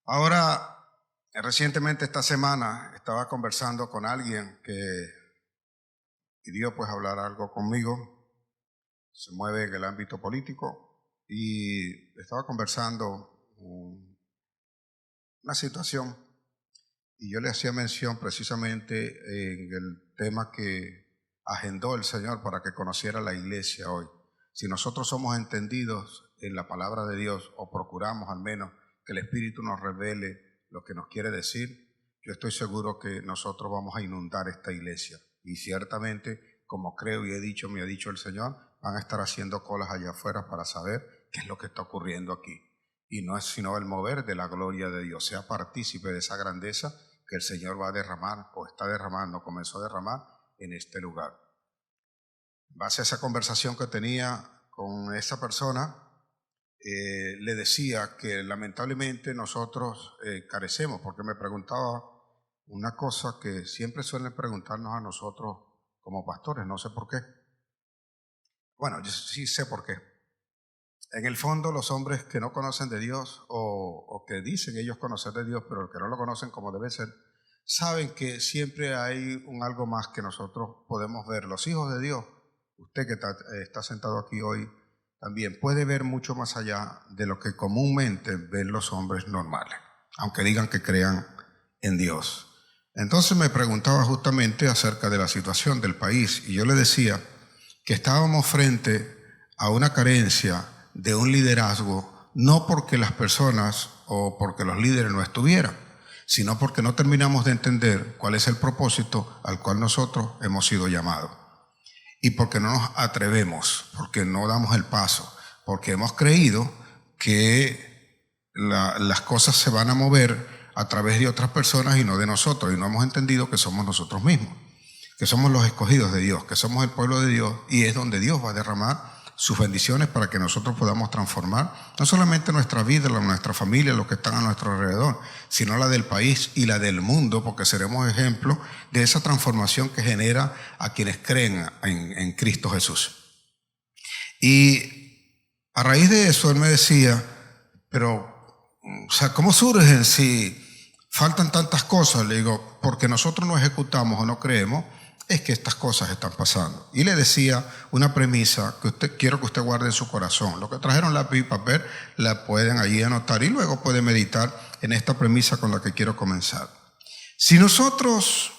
Ahora, recientemente esta semana estaba conversando con alguien que pidió pues hablar algo conmigo, se mueve en el ámbito político y estaba conversando una situación y yo le hacía mención precisamente en el tema que agendó el Señor para que conociera la iglesia hoy. Si nosotros somos entendidos en la palabra de Dios o procuramos al menos que el Espíritu nos revele lo que nos quiere decir, yo estoy seguro que nosotros vamos a inundar esta iglesia. Y ciertamente, como creo y he dicho, me ha dicho el Señor, van a estar haciendo colas allá afuera para saber qué es lo que está ocurriendo aquí. Y no es sino el mover de la gloria de Dios. Sea partícipe de esa grandeza que el Señor va a derramar o está derramando, comenzó a derramar en este lugar. En base a esa conversación que tenía con esa persona, le decía que lamentablemente nosotros carecemos, porque me preguntaba una cosa que siempre suelen preguntarnos a nosotros como pastores, no sé por qué. Bueno, yo sí sé por qué. En el fondo, los hombres que no conocen de Dios o que dicen ellos conocer de Dios, pero que no lo conocen como debe ser, saben que siempre hay un algo más que nosotros podemos ver. Los hijos de Dios, usted que está sentado aquí hoy, también puede ver mucho más allá de lo que comúnmente ven los hombres normales, aunque digan que crean en Dios. Entonces me preguntaba justamente acerca de la situación del país y yo le decía que estábamos frente a una carencia de un liderazgo, no porque las personas o porque los líderes no estuvieran, sino porque no terminamos de entender cuál es el propósito al cual nosotros hemos sido llamados. Y porque no nos atrevemos, porque no damos el paso, porque hemos creído que las cosas se van a mover a través de otras personas y no de nosotros, y no hemos entendido que somos nosotros mismos, que somos los escogidos de Dios, que somos el pueblo de Dios, y es donde Dios va a derramar sus bendiciones para que nosotros podamos transformar no solamente nuestra vida, nuestra familia, los que están a nuestro alrededor, sino la del país y la del mundo, porque seremos ejemplo de esa transformación que genera a quienes creen en Cristo Jesús. Y a raíz de eso él me decía, pero, ¿cómo surgen si faltan tantas cosas? Le digo, porque nosotros no ejecutamos o no creemos, es que estas cosas están pasando. Y le decía una premisa que quiero que usted guarde en su corazón. Lo que trajeron lápiz y papel la pueden allí anotar y luego puede meditar en esta premisa con la que quiero comenzar. Si nosotros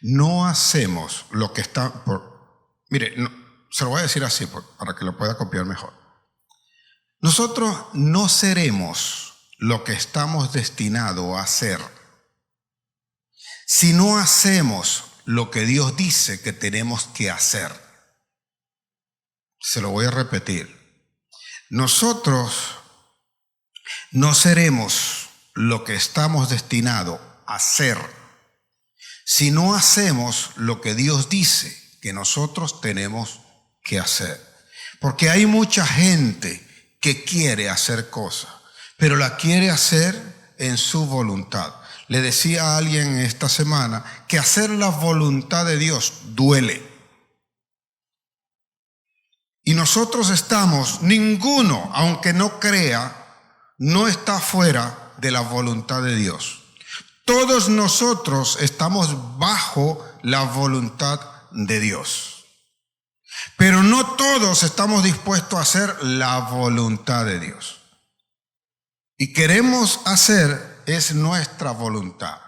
no hacemos lo que está mire, se lo voy a decir así para que lo pueda copiar mejor. Nosotros no seremos lo que estamos destinados a hacer si no hacemos lo que Dios dice que tenemos que hacer. Se lo voy a repetir. Nosotros no seremos lo que estamos destinados a hacer si no hacemos lo que Dios dice que nosotros tenemos que hacer. Porque hay mucha gente que quiere hacer cosas, pero la quiere hacer en su voluntad. Le decía a alguien esta semana que hacer la voluntad de Dios duele. Y nosotros estamos, ninguno, aunque no crea, no está fuera de la voluntad de Dios. Todos nosotros estamos bajo la voluntad de Dios. Pero no todos estamos dispuestos a hacer la voluntad de Dios. Y queremos hacer es nuestra voluntad.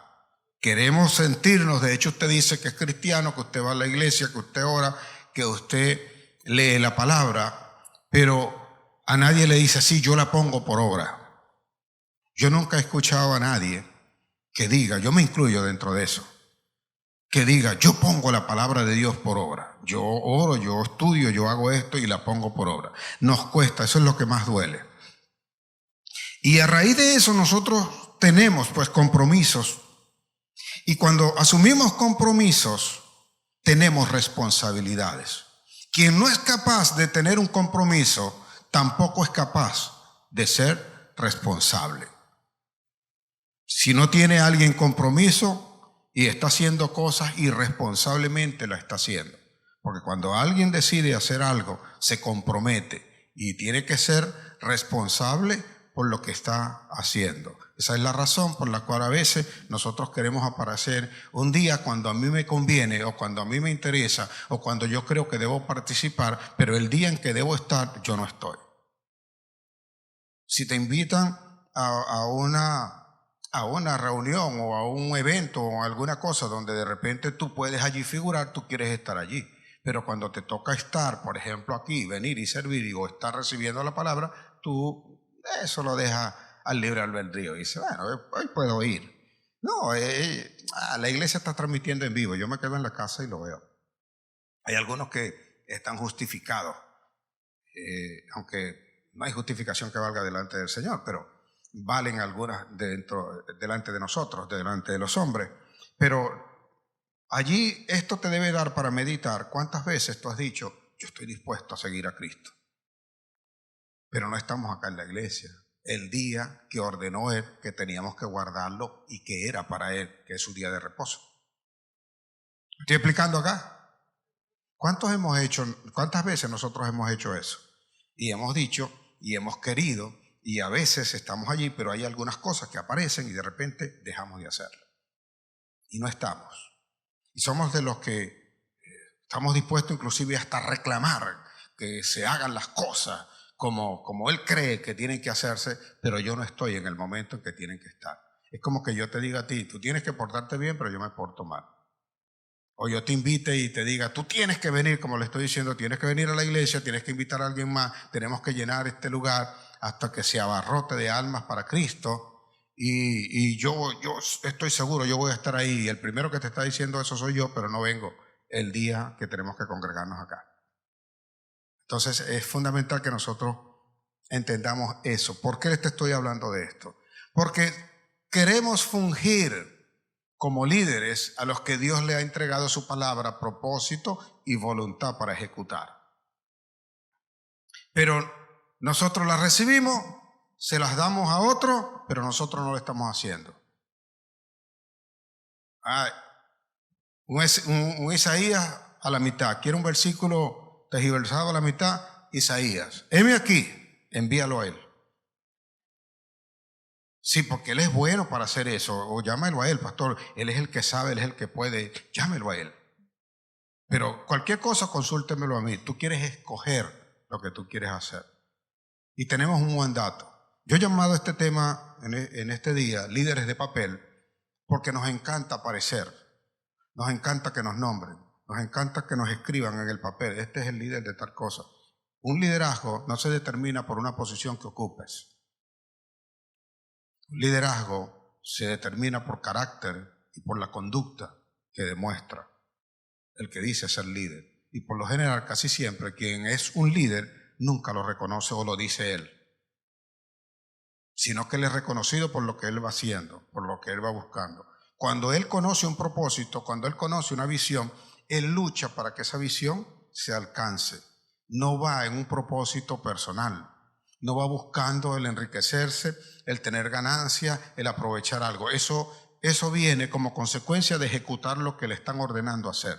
Queremos sentirnos, de hecho usted dice que es cristiano, que usted va a la iglesia, que usted ora, que usted lee la palabra, pero a nadie le dice, sí, yo la pongo por obra. Yo nunca he escuchado a nadie que diga, yo me incluyo dentro de eso, que diga, yo pongo la palabra de Dios por obra. Yo oro, yo estudio, yo hago esto y la pongo por obra. Nos cuesta, eso es lo que más duele. Y a raíz de eso nosotros tenemos pues compromisos. Y cuando asumimos compromisos, tenemos responsabilidades. Quien no es capaz de tener un compromiso, tampoco es capaz de ser responsable. Si no tiene alguien compromiso y está haciendo cosas irresponsablemente, la está haciendo. Porque cuando alguien decide hacer algo, se compromete y tiene que ser responsable por lo que está haciendo. Esa es la razón por la cual a veces nosotros queremos aparecer un día cuando a mí me conviene o cuando a mí me interesa o cuando yo creo que debo participar, pero el día en que debo estar, yo no estoy. Si te invitan a una reunión o a un evento o alguna cosa donde de repente tú puedes allí figurar, tú quieres estar allí. Pero cuando te toca estar, por ejemplo, aquí, venir y servir o estar recibiendo la palabra, tú eso lo dejas al libre albedrío y dices, bueno, hoy puedo ir. No, la iglesia está transmitiendo en vivo, yo me quedo en la casa y lo veo. Hay algunos que están justificados, aunque no hay justificación que valga delante del Señor, pero valen algunas delante de nosotros, delante de los hombres. Pero allí esto te debe dar para meditar cuántas veces tú has dicho, yo estoy dispuesto a seguir a Cristo. Pero no estamos acá en la iglesia. El día que ordenó Él que teníamos que guardarlo y que era para Él, que es su día de reposo. ¿Estoy explicando acá? ¿Cuántas veces nosotros hemos hecho eso? Y hemos dicho y hemos querido y a veces estamos allí, pero hay algunas cosas que aparecen y de repente dejamos de hacerlo. Y no estamos. Y somos de los que estamos dispuestos inclusive hasta a reclamar que se hagan las cosas como Él cree que tienen que hacerse, pero yo no estoy en el momento en que tienen que estar. Es como que yo te diga a ti, tú tienes que portarte bien, pero yo me porto mal. O yo te invite y te diga, tú tienes que venir, como le estoy diciendo, tienes que venir a la iglesia, tienes que invitar a alguien más, tenemos que llenar este lugar hasta que se abarrote de almas para Cristo. Y yo estoy seguro, yo voy a estar ahí. Y el primero que te está diciendo eso soy yo, pero no vengo el día que tenemos que congregarnos acá. Entonces es fundamental que nosotros entendamos eso. ¿Por qué te estoy hablando de esto? Porque queremos fungir como líderes a los que Dios le ha entregado su palabra, propósito y voluntad para ejecutar. Pero nosotros las recibimos, se las damos a otro, pero nosotros no lo estamos haciendo. Un Isaías a la mitad. Quiero un versículo tergiversado a la mitad. Isaías, heme aquí, envíalo a él. Sí, porque él es bueno para hacer eso. O llámelo a él, pastor. Él es el que sabe, él es el que puede. Llámelo a él. Pero cualquier cosa, consúltemelo a mí. Tú quieres escoger lo que tú quieres hacer. Y tenemos un mandato. Yo he llamado a este tema en este día, líderes de papel, porque nos encanta aparecer. Nos encanta que nos nombren. Nos encanta que nos escriban en el papel. Este es el líder de tal cosa. Un liderazgo no se determina por una posición que ocupes. Un liderazgo se determina por carácter y por la conducta que demuestra el que dice ser líder. Y por lo general, casi siempre, quien es un líder nunca lo reconoce o lo dice él, sino que él es reconocido por lo que él va haciendo, por lo que él va buscando. Cuando él conoce un propósito, cuando él conoce una visión, él lucha para que esa visión se alcance. No va en un propósito personal, no va buscando el enriquecerse, el tener ganancia, el aprovechar algo. Eso viene como consecuencia de ejecutar lo que le están ordenando hacer.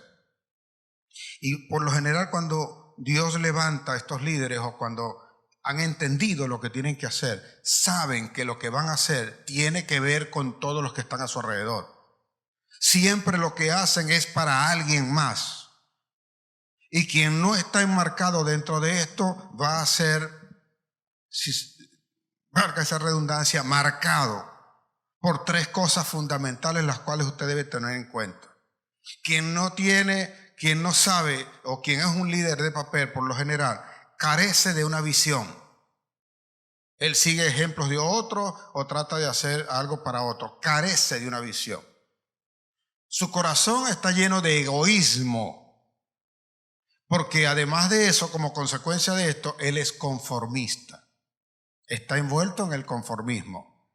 Y por lo general cuando Dios levanta a estos líderes o cuando han entendido lo que tienen que hacer, saben que lo que van a hacer tiene que ver con todos los que están a su alrededor. Siempre lo que hacen es para alguien más. Y quien no está enmarcado dentro de esto va a ser, si marca esa redundancia, marcado por tres cosas fundamentales las cuales usted debe tener en cuenta. Quien no sabe o quien es un líder de papel por lo general, carece de una visión. Él sigue ejemplos de otros o trata de hacer algo para otros. Carece de una visión. Su corazón está lleno de egoísmo, porque además de eso, como consecuencia de esto, él es conformista. Está envuelto en el conformismo.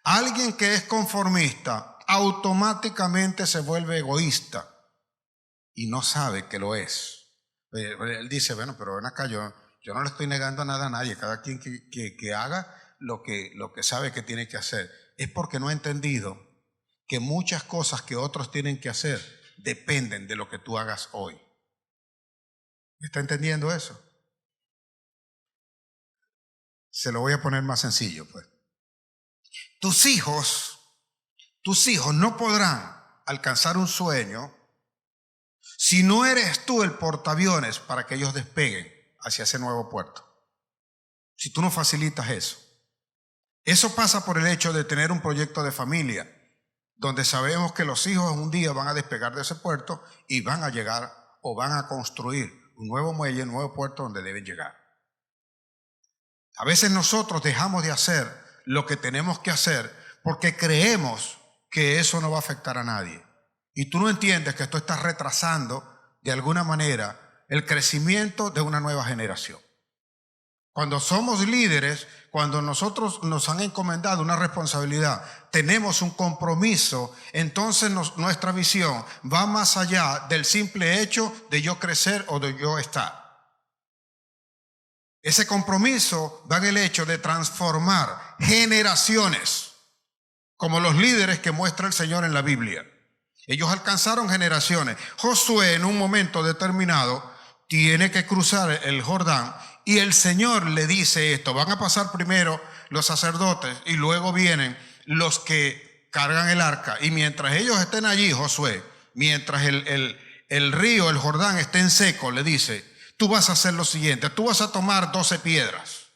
Alguien que es conformista automáticamente se vuelve egoísta y no sabe que lo es. Él dice, bueno, pero ven acá, yo no le estoy negando nada a nadie, cada quien que haga lo que sabe que tiene que hacer. Es porque no ha entendido que muchas cosas que otros tienen que hacer dependen de lo que tú hagas hoy. ¿Está entendiendo eso? Se lo voy a poner más sencillo, pues. Tus hijos no podrán alcanzar un sueño si no eres tú el portaaviones para que ellos despeguen hacia ese nuevo puerto. Si tú no facilitas eso. Eso pasa por el hecho de tener un proyecto de familia, donde sabemos que los hijos un día van a despegar de ese puerto y van a llegar o van a construir un nuevo muelle, un nuevo puerto donde deben llegar. A veces nosotros dejamos de hacer lo que tenemos que hacer porque creemos que eso no va a afectar a nadie. Y tú no entiendes que esto está retrasando de alguna manera el crecimiento de una nueva generación. Cuando somos líderes, cuando nosotros nos han encomendado una responsabilidad, tenemos un compromiso, entonces nuestra visión va más allá del simple hecho de yo crecer o de yo estar. Ese compromiso va en el hecho de transformar generaciones, como los líderes que muestra el Señor en la Biblia. Ellos alcanzaron generaciones. Josué en un momento determinado tiene que cruzar el Jordán y el Señor le dice esto: van a pasar primero los sacerdotes y luego vienen los que cargan el arca. Y mientras ellos estén allí, Josué, mientras el río, el Jordán, esté en seco, le dice: tú vas a hacer lo siguiente, tú vas a tomar 12 piedras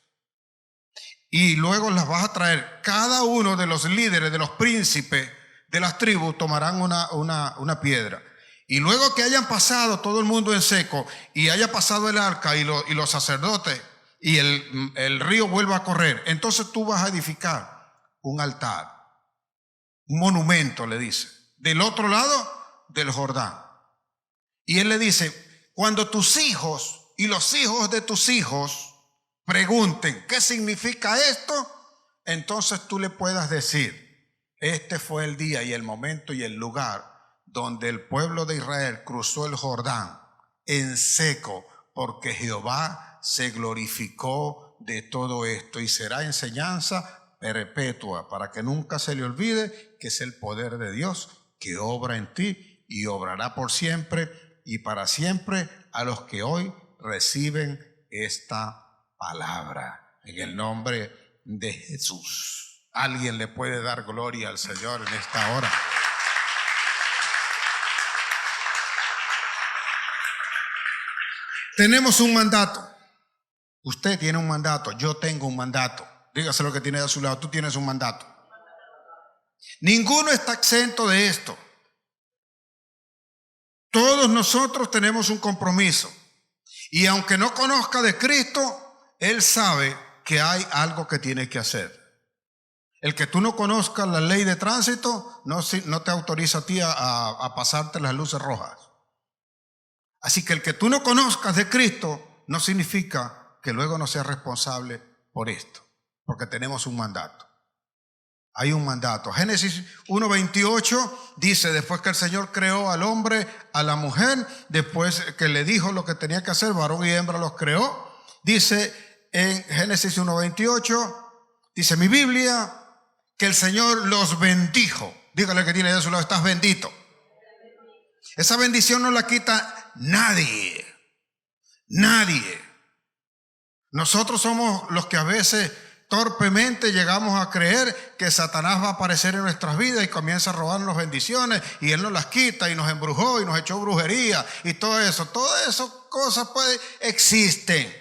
y luego las vas a traer. Cada uno de los líderes, de los príncipes de las tribus tomarán una piedra. Y luego que hayan pasado todo el mundo en seco y haya pasado el arca y los sacerdotes y el río vuelva a correr, entonces tú vas a edificar un altar, un monumento, le dice, del otro lado del Jordán. Y él le dice: cuando tus hijos y los hijos de tus hijos pregunten ¿qué significa esto?, entonces tú le puedas decir: este fue el día y el momento y el lugar donde el pueblo de Israel cruzó el Jordán en seco, porque Jehová se glorificó de todo esto, y será enseñanza perpetua para que nunca se le olvide que es el poder de Dios que obra en ti y obrará por siempre y para siempre a los que hoy reciben esta palabra. En el nombre de Jesús. ¿Alguien le puede dar gloria al Señor en esta hora? Tenemos un mandato. Usted tiene un mandato, yo tengo un mandato. Dígase lo que tiene de su lado: tú tienes un mandato. Ninguno está exento de esto. Todos nosotros tenemos un compromiso. Y aunque no conozca de Cristo, Él sabe que hay algo que tiene que hacer. El que tú no conozcas la ley de tránsito no te autoriza a ti a pasarte las luces rojas. Así que el que tú no conozcas de Cristo no significa que luego no seas responsable por esto, porque tenemos un mandato. Hay un mandato. Génesis 1:28 dice: después que el Señor creó al hombre, a la mujer, después que le dijo lo que tenía que hacer, varón y hembra los creó. Dice en Génesis 1:28, dice mi Biblia, que el Señor los bendijo. Dígale que tiene de su lado: estás bendito. Esa bendición no la quita nadie. Nadie. Nosotros somos los que a veces torpemente llegamos a creer que Satanás va a aparecer en nuestras vidas y comienza a robarnos bendiciones y él nos las quita y nos embrujó y nos echó brujería y todo eso. Todas esas cosas existen.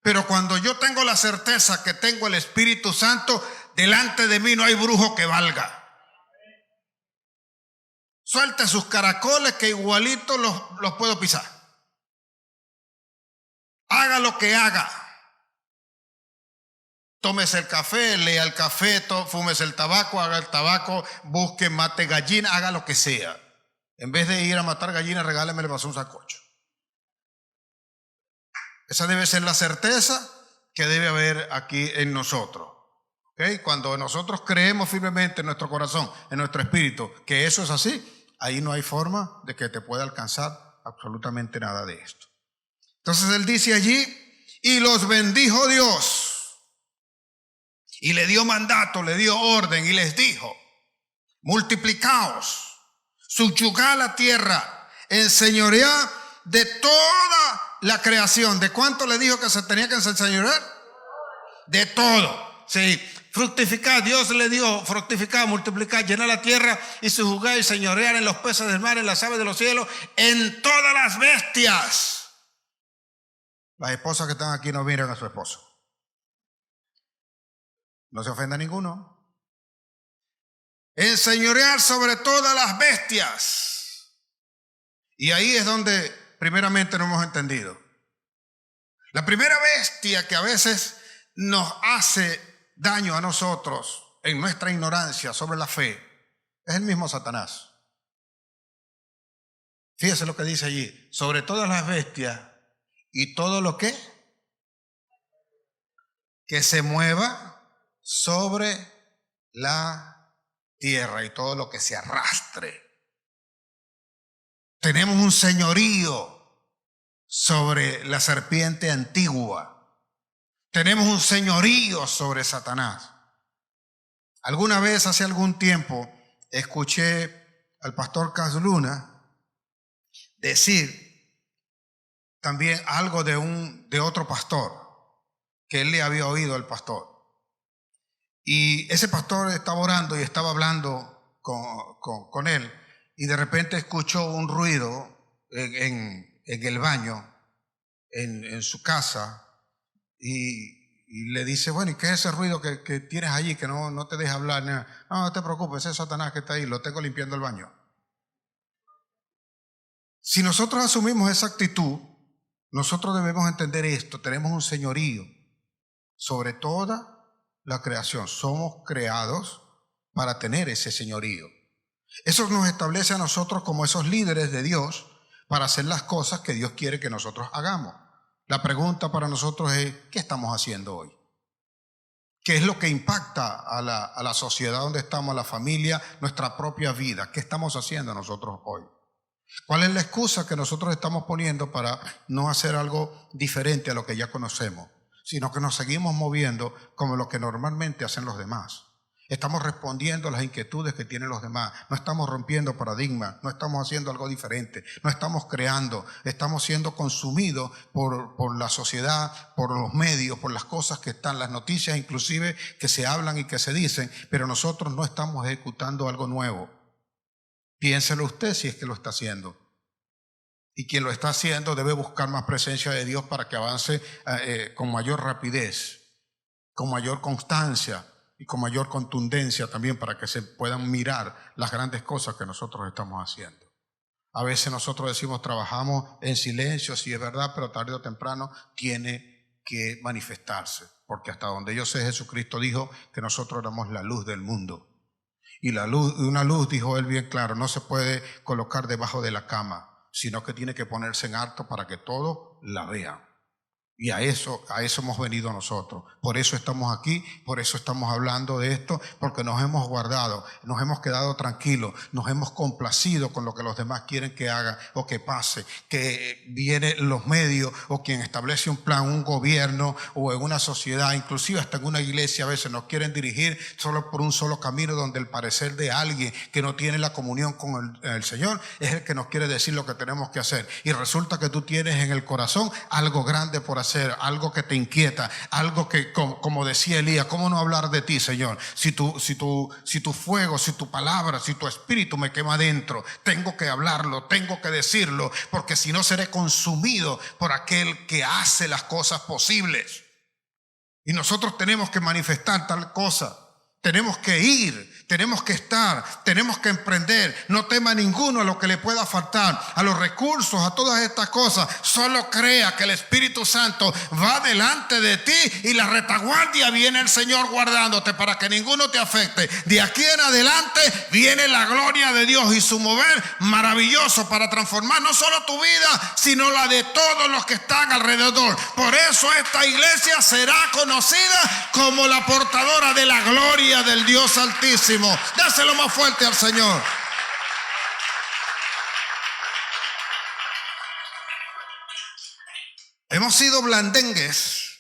Pero cuando yo tengo la certeza que tengo el Espíritu Santo, delante de mí no hay brujo que valga. Suelte sus caracoles que igualito los puedo pisar. Haga lo que haga. Tómese el café, lea el café, fúmese el tabaco, haga el tabaco, busque, mate gallina, haga lo que sea. En vez de ir a matar gallinas, regáleme el vaso un sacocho. Esa debe ser la certeza que debe haber aquí en nosotros. ¿Okay? Cuando nosotros creemos firmemente en nuestro corazón, en nuestro espíritu, que eso es así, ahí no hay forma de que te pueda alcanzar absolutamente nada de esto. Entonces él dice allí: y los bendijo Dios. Y le dio mandato, le dio orden y les dijo: multiplicaos, subyugad la tierra, enseñoread de toda la creación. ¿De cuánto le dijo que se tenía que enseñorear? de todo. Sí, fructificar, Dios le dio fructificar, multiplicar, llenar la tierra y sojuzgar y señorear en los peces del mar, en las aves de los cielos, en todas las bestias. Las esposas que están aquí no miran a su esposo. No se ofenda a ninguno. Enseñorear sobre todas las bestias. Y ahí es donde primeramente no hemos entendido. La primera bestia que a veces nos hace daño a nosotros en nuestra ignorancia sobre la fe es el mismo Satanás. Fíjese lo que dice allí: sobre todas las bestias y todo lo que se mueva sobre la tierra y todo lo que se arrastre. Tenemos un señorío sobre la serpiente antigua. Tenemos un señorío sobre Satanás. Alguna vez, hace algún tiempo, escuché al pastor Casluna decir también algo de otro pastor, que él le había oído al pastor. Y ese pastor estaba orando y estaba hablando con él, y de repente escuchó un ruido en el baño, en su casa. Y le dice: bueno, ¿y qué es ese ruido que tienes allí que no te deja hablar? No te preocupes, ese es Satanás que está ahí, lo tengo limpiando el baño. Si nosotros asumimos esa actitud, nosotros debemos entender esto: tenemos un señorío sobre toda la creación. Somos creados para tener ese señorío. Eso nos establece a nosotros como esos líderes de Dios para hacer las cosas que Dios quiere que nosotros hagamos. La pregunta para nosotros es: ¿qué estamos haciendo hoy? ¿Qué es lo que impacta a la sociedad donde estamos, a la familia, nuestra propia vida? ¿Qué estamos haciendo nosotros hoy? ¿Cuál es la excusa que nosotros estamos poniendo para no hacer algo diferente a lo que ya conocemos, sino que nos seguimos moviendo como lo que normalmente hacen los demás? Estamos respondiendo a las inquietudes que tienen los demás. No estamos rompiendo paradigmas, no estamos haciendo algo diferente, no estamos creando, estamos siendo consumidos por la sociedad, por los medios, por las cosas que están, las noticias inclusive que se hablan y que se dicen, pero nosotros no estamos ejecutando algo nuevo. Piénselo usted si es que lo está haciendo. Y quien lo está haciendo debe buscar más presencia de Dios para que avance con mayor rapidez, con mayor constancia y con mayor contundencia también, para que se puedan mirar las grandes cosas que nosotros estamos haciendo. A veces nosotros decimos trabajamos en silencio, sí es verdad, pero tarde o temprano tiene que manifestarse, porque hasta donde yo sé, Jesucristo dijo que nosotros éramos la luz del mundo. Y la luz, una luz, dijo él bien claro, no se puede colocar debajo de la cama, sino que tiene que ponerse en alto para que todos la vean. Y a eso hemos venido nosotros. Por eso estamos aquí, por eso estamos hablando de esto, porque nos hemos guardado, nos hemos quedado tranquilos, nos hemos complacido con lo que los demás quieren que haga o que pase, que vienen los medios o quien establece un plan, un gobierno o en una sociedad, inclusive hasta en una iglesia a veces nos quieren dirigir solo por un solo camino, donde el parecer de alguien que no tiene la comunión con el Señor es el que nos quiere decir lo que tenemos que hacer. Y resulta que tú tienes en el corazón algo grande por hacer, algo que te inquieta, algo que, como decía Elías, ¿cómo no hablar de ti, Señor? Si tu fuego, si tu palabra, si tu espíritu me quema dentro, tengo que hablarlo, tengo que decirlo, porque si no seré consumido por aquel que hace las cosas posibles. Y nosotros tenemos que manifestar tal cosa. Tenemos que ir, tenemos que estar, tenemos que emprender. No tema ninguno a lo que le pueda faltar, a los recursos, a todas estas cosas. Solo crea que el Espíritu Santo va delante de ti y la retaguardia viene el Señor guardándote para que ninguno te afecte. De aquí en adelante viene la gloria de Dios y su mover maravilloso para transformar no solo tu vida, sino la de todos los que están alrededor. Por eso esta iglesia será conocida como la portadora de la gloria del Dios Altísimo. Dáselo más fuerte al Señor. Hemos sido blandengues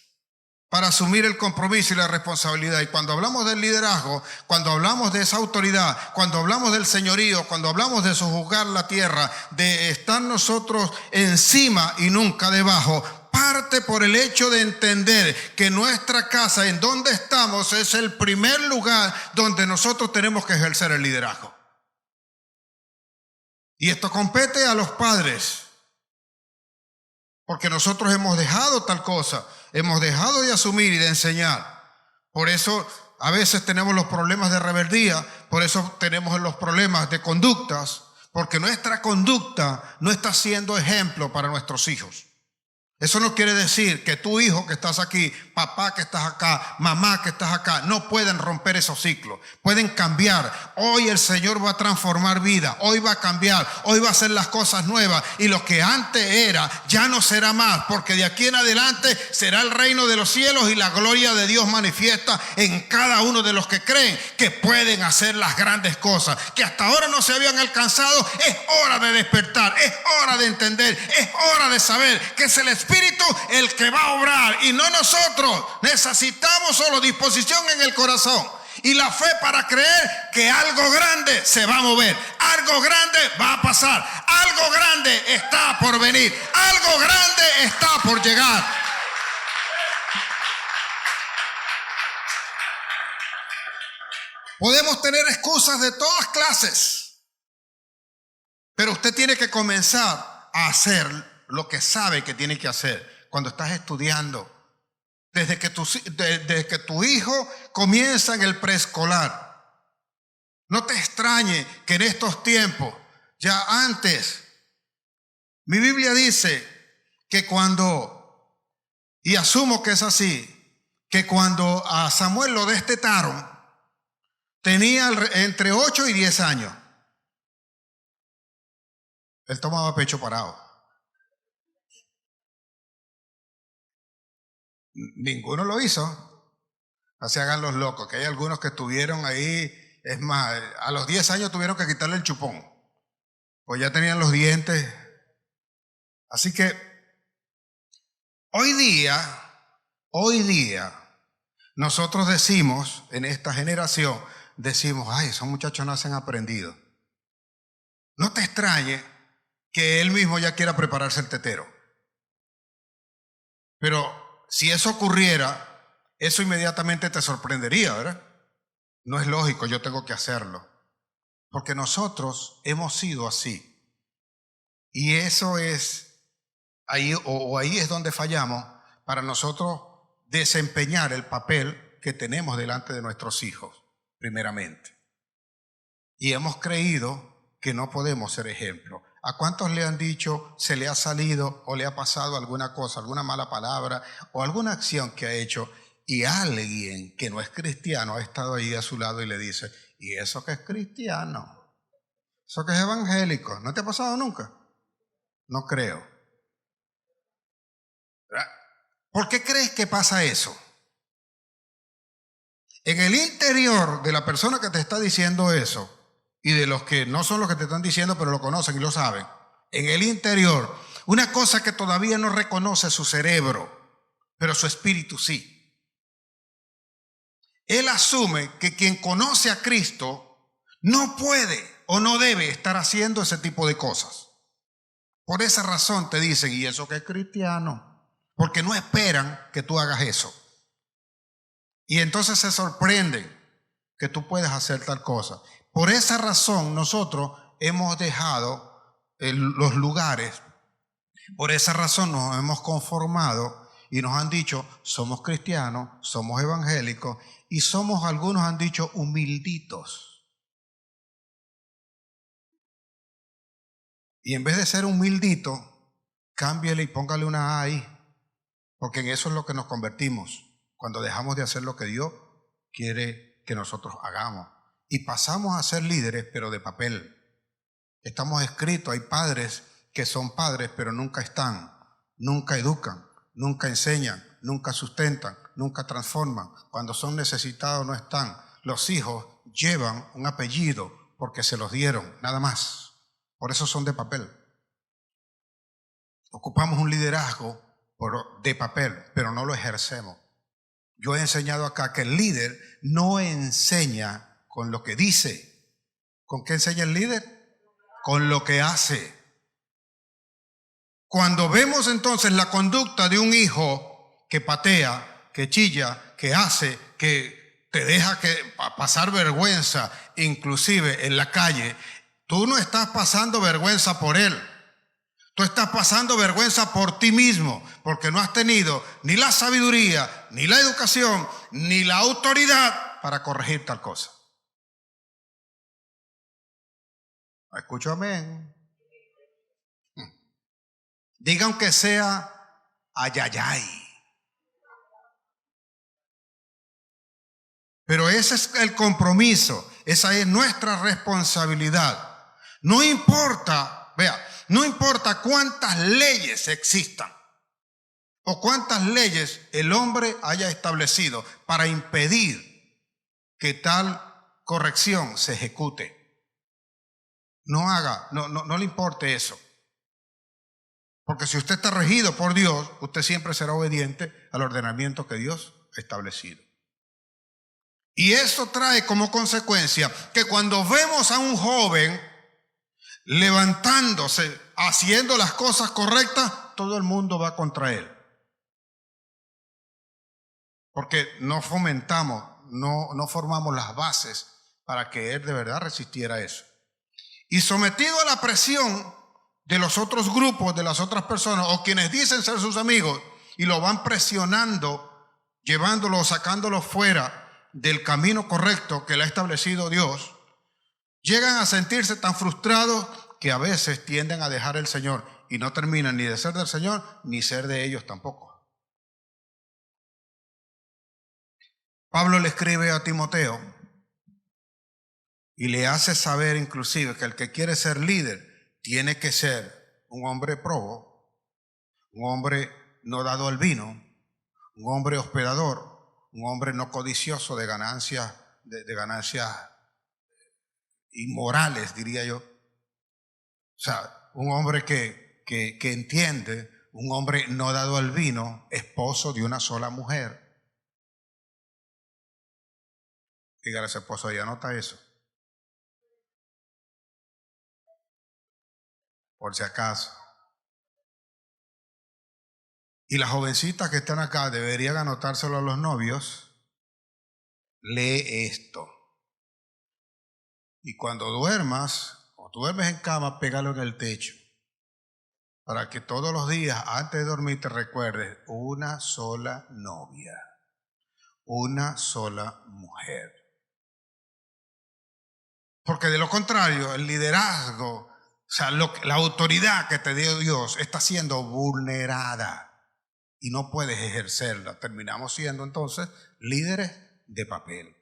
para asumir el compromiso y la responsabilidad. Y cuando hablamos del liderazgo, cuando hablamos de esa autoridad, cuando hablamos del señorío, cuando hablamos de sojuzgar la tierra, de estar nosotros encima y nunca debajo, parte por el hecho de entender que nuestra casa, en donde estamos, es el primer lugar donde nosotros tenemos que ejercer el liderazgo. Y esto compete a los padres, porque nosotros hemos dejado tal cosa, hemos dejado de asumir y de enseñar. Por eso a veces tenemos los problemas de rebeldía, por eso tenemos los problemas de conductas, porque nuestra conducta no está siendo ejemplo para nuestros hijos. Eso no quiere decir que tu hijo que estás aquí, papá que estás acá, mamá que estás acá, no pueden romper esos ciclos, pueden cambiar. Hoy el Señor va a transformar vida, hoy va a cambiar, hoy va a hacer las cosas nuevas, y lo que antes era ya no será más, porque de aquí en adelante será el reino de los cielos y la gloria de Dios manifiesta en cada uno de los que creen que pueden hacer las grandes cosas que hasta ahora no se habían alcanzado. Es hora de despertar, es hora de entender, es hora de saber que es el Espíritu el que va a obrar y no nosotros. Necesitamos solo disposición en el corazón y la fe para creer que algo grande se va a mover, algo grande va a pasar, algo grande está por venir, algo grande está por llegar. Podemos tener excusas de todas clases, pero usted tiene que comenzar a hacer lo que sabe que tiene que hacer. Cuando estás estudiando, desde que tu hijo comienza en el preescolar, no te extrañe que en estos tiempos, ya antes, mi Biblia dice que cuando, y asumo que es así, que cuando a Samuel lo destetaron, tenía entre 8 y 10 años. Él tomaba pecho parado. Ninguno lo hizo. No se hagan los locos, que hay algunos que estuvieron ahí. Es más, a los 10 años tuvieron que quitarle el chupón, pues ya tenían los dientes. Así que hoy día, nosotros decimos, en esta generación, decimos, ay, esos muchachos nacen aprendidos. No te extrañe que él mismo ya quiera prepararse el tetero. Pero si eso ocurriera, eso inmediatamente te sorprendería, ¿verdad? No es lógico, yo tengo que hacerlo. Porque nosotros hemos sido así. Y eso es ahí, o ahí es donde fallamos para nosotros desempeñar el papel que tenemos delante de nuestros hijos, primeramente. Y hemos creído que no podemos ser ejemplo. ¿A cuántos le han dicho, se le ha salido o le ha pasado alguna cosa, alguna mala palabra o alguna acción que ha hecho, y alguien que no es cristiano ha estado ahí a su lado y le dice, ¿y eso que es cristiano? ¿Eso que es evangélico? ¿No te ha pasado nunca? No creo. ¿Por qué crees que pasa eso? En el interior de la persona que te está diciendo eso, y de los que no son los que te están diciendo, pero lo conocen y lo saben, en el interior, una cosa que todavía no reconoce su cerebro, pero su espíritu sí. Él asume que quien conoce a Cristo no puede o no debe estar haciendo ese tipo de cosas. Por esa razón te dicen, ¿y eso que es cristiano? Porque no esperan que tú hagas eso. Y entonces se sorprenden que tú puedas hacer tal cosa. Por esa razón nosotros hemos dejado los lugares, por esa razón nos hemos conformado y nos han dicho, somos cristianos, somos evangélicos y somos, algunos han dicho, humilditos. Y en vez de ser humildito, cámbiale y póngale una A ahí, porque en eso es lo que nos convertimos, cuando dejamos de hacer lo que Dios quiere que nosotros hagamos. Y pasamos a ser líderes, pero de papel. Estamos escritos, hay padres que son padres, pero nunca están, nunca educan, nunca enseñan, nunca sustentan, nunca transforman. Cuando son necesitados no están. Los hijos llevan un apellido porque se los dieron, nada más. Por eso son de papel. Ocupamos un liderazgo de papel, pero no lo ejercemos. Yo he enseñado acá que el líder no enseña con lo que dice. ¿Con qué enseña el líder? Con lo que hace. Cuando vemos entonces la conducta de un hijo que patea, que chilla, que hace, que te deja pasar vergüenza, inclusive en la calle, tú no estás pasando vergüenza por él. Tú estás pasando vergüenza por ti mismo, porque no has tenido ni la sabiduría, ni la educación, ni la autoridad para corregir tal cosa. Escucho amén. Diga aunque sea ayayay. Pero ese es el compromiso, esa es nuestra responsabilidad. No importa, vea, no importa cuántas leyes existan o cuántas leyes el hombre haya establecido para impedir que tal corrección se ejecute. No le importe eso. Porque si usted está regido por Dios, usted siempre será obediente al ordenamiento que Dios ha establecido. Y eso trae como consecuencia que cuando vemos a un joven levantándose, haciendo las cosas correctas, todo el mundo va contra él. Porque no fomentamos, no formamos las bases para que él de verdad resistiera eso. Y sometido a la presión de los otros grupos, de las otras personas, o quienes dicen ser sus amigos, y lo van presionando, llevándolo, sacándolo fuera del camino correcto que le ha establecido Dios, llegan a sentirse tan frustrados que a veces tienden a dejar el Señor y no terminan ni de ser del Señor ni ser de ellos tampoco. Pablo le escribe a Timoteo y le hace saber inclusive que el que quiere ser líder tiene que ser un hombre probo, un hombre no dado al vino, un hombre hospedador, un hombre no codicioso de ganancias, de ganancias inmorales, diría yo. O sea, un hombre que entiende, un hombre no dado al vino, esposo de una sola mujer. Dígale a ese esposo, ya nota eso. Por si acaso. Y las jovencitas que están acá deberían anotárselo a los novios. Lee esto. Y cuando duermas, o tú duermes en cama, pégalo en el techo. Para que todos los días, antes de dormir, te recuerdes una sola novia, una sola mujer. Porque de lo contrario, el liderazgo, o sea, la autoridad que te dio Dios está siendo vulnerada y no puedes ejercerla. Terminamos siendo entonces líderes de papel.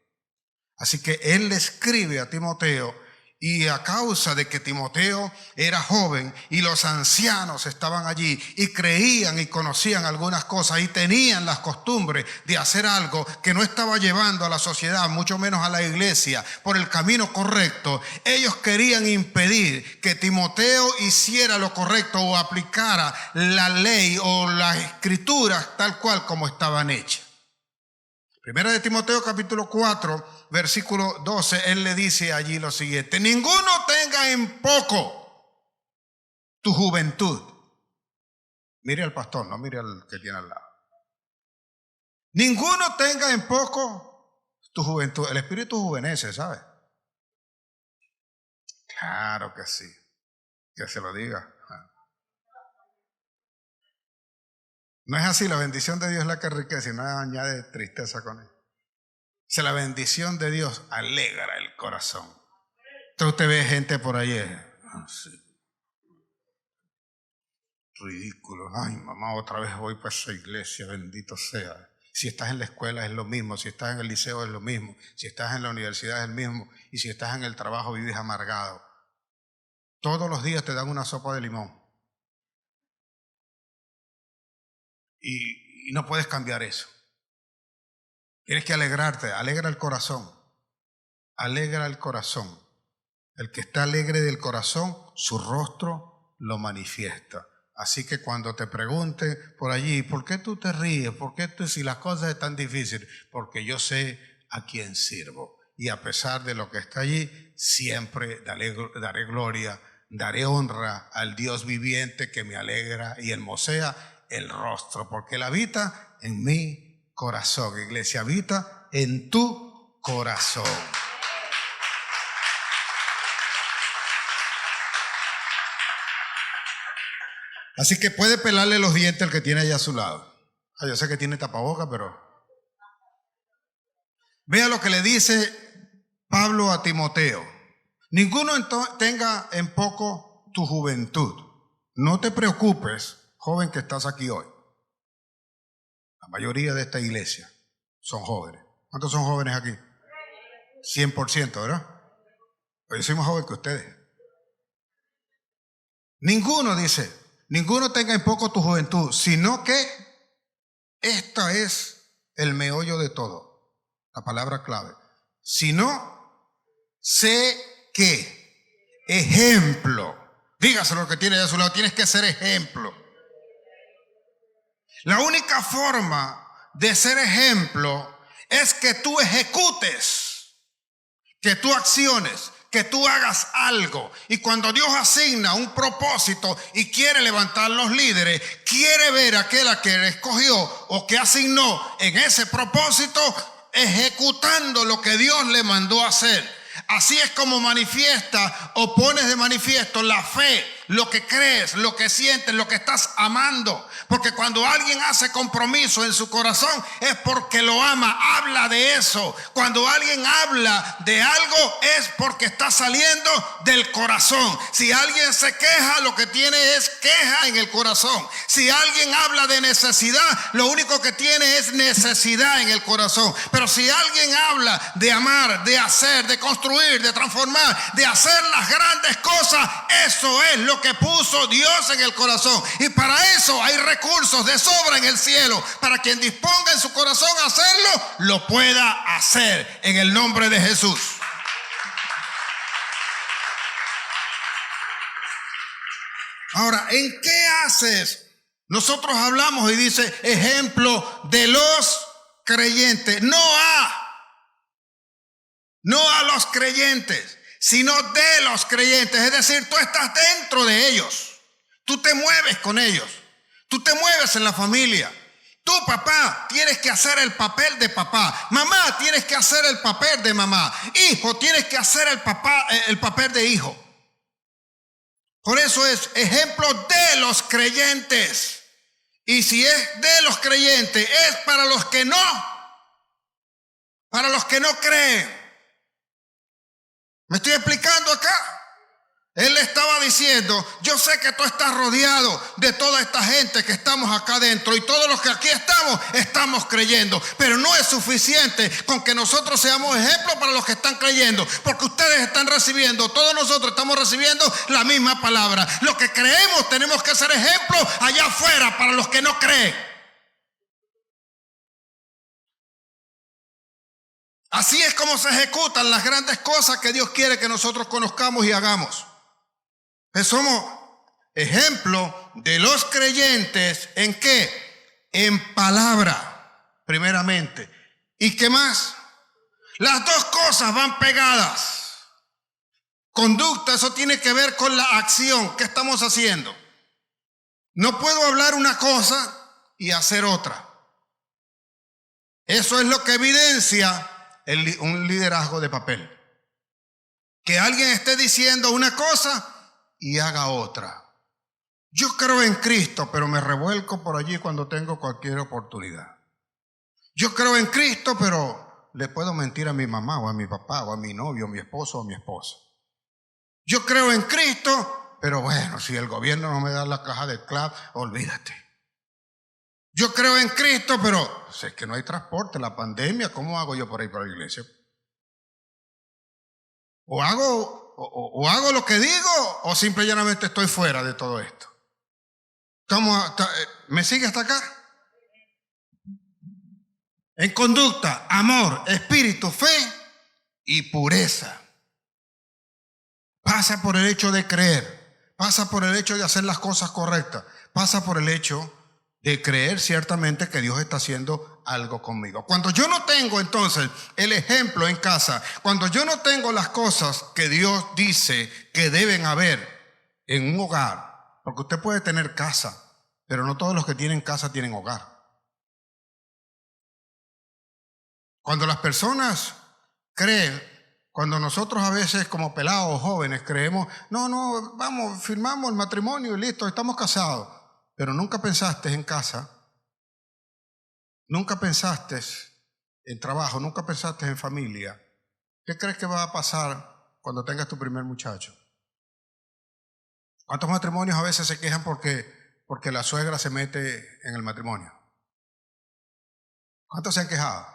Así que él le escribe a Timoteo, y a causa de que Timoteo era joven y los ancianos estaban allí y creían y conocían algunas cosas y tenían las costumbres de hacer algo que no estaba llevando a la sociedad, mucho menos a la iglesia, por el camino correcto, ellos querían impedir que Timoteo hiciera lo correcto o aplicara la ley o las escrituras tal cual como estaban hechas. Primera de Timoteo capítulo 4, versículo 12, él le dice allí lo siguiente: ninguno tenga en poco tu juventud. Mire al pastor, no mire al que tiene al lado. Ninguno tenga en poco tu juventud. El espíritu juvenece, ¿sabe? Claro que sí, que se lo diga. No es así, la bendición de Dios es la que enriquece y no añade tristeza con él. Si la bendición de Dios alegra el corazón. Entonces usted ve gente por ahí, sí, ridículo. Ay, mamá, otra vez voy para esa iglesia, bendito sea. Si estás en la escuela es lo mismo, si estás en el liceo es lo mismo, si estás en la universidad es el mismo, y si estás en el trabajo vives amargado. Todos los días te dan una sopa de limón. Y no puedes cambiar eso. Tienes que alegrarte, alegra el corazón. Alegra el corazón. El que está alegre del corazón, su rostro lo manifiesta. Así que cuando te pregunten por allí, ¿por qué tú te ríes? ¿Por qué tú, si las cosas están difíciles? Porque yo sé a quién sirvo. Y a pesar de lo que está allí, siempre daré gloria daré honra al Dios viviente que me alegra y hermosea el rostro, porque Él habita en mi corazón. Iglesia, habita en tu corazón. Así que puede pelarle los dientes al que tiene allá a su lado. Yo sé que tiene tapaboca, pero vea lo que le dice Pablo a Timoteo. Ninguno tenga en poco tu juventud. No te preocupes, joven que estás aquí hoy. La mayoría de esta iglesia son jóvenes. ¿Cuántos son jóvenes aquí? 100%, ¿verdad? Pues yo soy más joven que ustedes. Ninguno, dice, ninguno tenga en poco tu juventud, sino que esta es el meollo de todo. La palabra clave. Sino, sé que ejemplo. Dígaselo lo que tiene a su lado. Tienes que ser ejemplo. La única forma de ser ejemplo es que tú ejecutes, que tú acciones, que tú hagas algo. Y cuando Dios asigna un propósito y quiere levantar los líderes, quiere ver a aquel a que escogió o que asignó en ese propósito ejecutando lo que Dios le mandó a hacer. Así es como manifiesta o pones de manifiesto la fe, lo que crees, lo que sientes, lo que estás amando. Porque cuando alguien hace compromiso en su corazón es porque lo ama, habla de eso. Cuando alguien habla de algo es porque está saliendo del corazón. Si alguien se queja, lo que tiene es queja en el corazón. Si alguien habla de necesidad, lo único que tiene es necesidad en el corazón. Pero si alguien habla de amar, de hacer, de construir, de transformar, de hacer las grandes cosas, eso es lo que puso Dios en el corazón. Y para eso hay recursos de sobra en el cielo. Para quien disponga en su corazón a hacerlo, lo pueda hacer en el nombre de Jesús. Ahora, ¿en qué haces? Nosotros hablamos y dice ejemplo de los creyentes, no a los creyentes, sino de los creyentes. Es decir, tú estás dentro de ellos, tú te mueves con ellos, tú te mueves en la familia. Tú, papá, tienes que hacer el papel de papá. Mamá, tienes que hacer el papel de mamá. Hijo, tienes que hacer el papel de hijo. Por eso es ejemplo de los creyentes. Y si es de los creyentes, es para los que no creen. ¿Me estoy explicando acá? Él le estaba diciendo, yo sé que tú estás rodeado de toda esta gente que estamos acá adentro y todos los que aquí estamos creyendo, pero no es suficiente con que nosotros seamos ejemplos para los que están creyendo, porque ustedes están recibiendo, todos nosotros estamos recibiendo la misma palabra. Lo que creemos tenemos que ser ejemplos allá afuera para los que no creen. Así es como se ejecutan las grandes cosas que Dios quiere que nosotros conozcamos y hagamos. Somos ejemplo de los creyentes ¿en qué? En palabra, primeramente. ¿Y qué más? Las dos cosas van pegadas. Conducta, eso tiene que ver con la acción. ¿Qué estamos haciendo? No puedo hablar una cosa y hacer otra. Eso es lo que evidencia un liderazgo de papel. Que alguien esté diciendo una cosa y haga otra. Yo creo en Cristo, pero me revuelco por allí cuando tengo cualquier oportunidad. Yo creo en Cristo, pero le puedo mentir a mi mamá o a mi papá o a mi novio, a mi esposo o a mi esposa. Yo creo en Cristo, pero bueno, si el gobierno no me da la caja de CLAP, olvídate. Yo creo en Cristo, pero si es que no hay transporte, la pandemia, ¿cómo hago yo por ahí para la iglesia? O hago lo que digo, o simple y llanamente estoy fuera de todo esto. ¿Me sigue hasta acá? En conducta, amor, espíritu, fe y pureza. Pasa por el hecho de creer, pasa por el hecho de hacer las cosas correctas, pasa por el hecho de creer ciertamente que Dios está haciendo algo conmigo. Cuando yo no tengo entonces el ejemplo en casa, cuando yo no tengo las cosas que Dios dice que deben haber, en un hogar, porque usted puede tener casa, pero no todos los que tienen casa tienen hogar. Cuando las personas creen, cuando nosotros a veces como pelados jóvenes creemos, no, vamos, firmamos el matrimonio y listo, estamos casados, pero nunca pensaste en casa, nunca pensaste en trabajo, nunca pensaste en familia. ¿Qué crees que va a pasar cuando tengas tu primer muchacho? ¿Cuántos matrimonios a veces se quejan porque la suegra se mete en el matrimonio? ¿Cuántos se han quejado?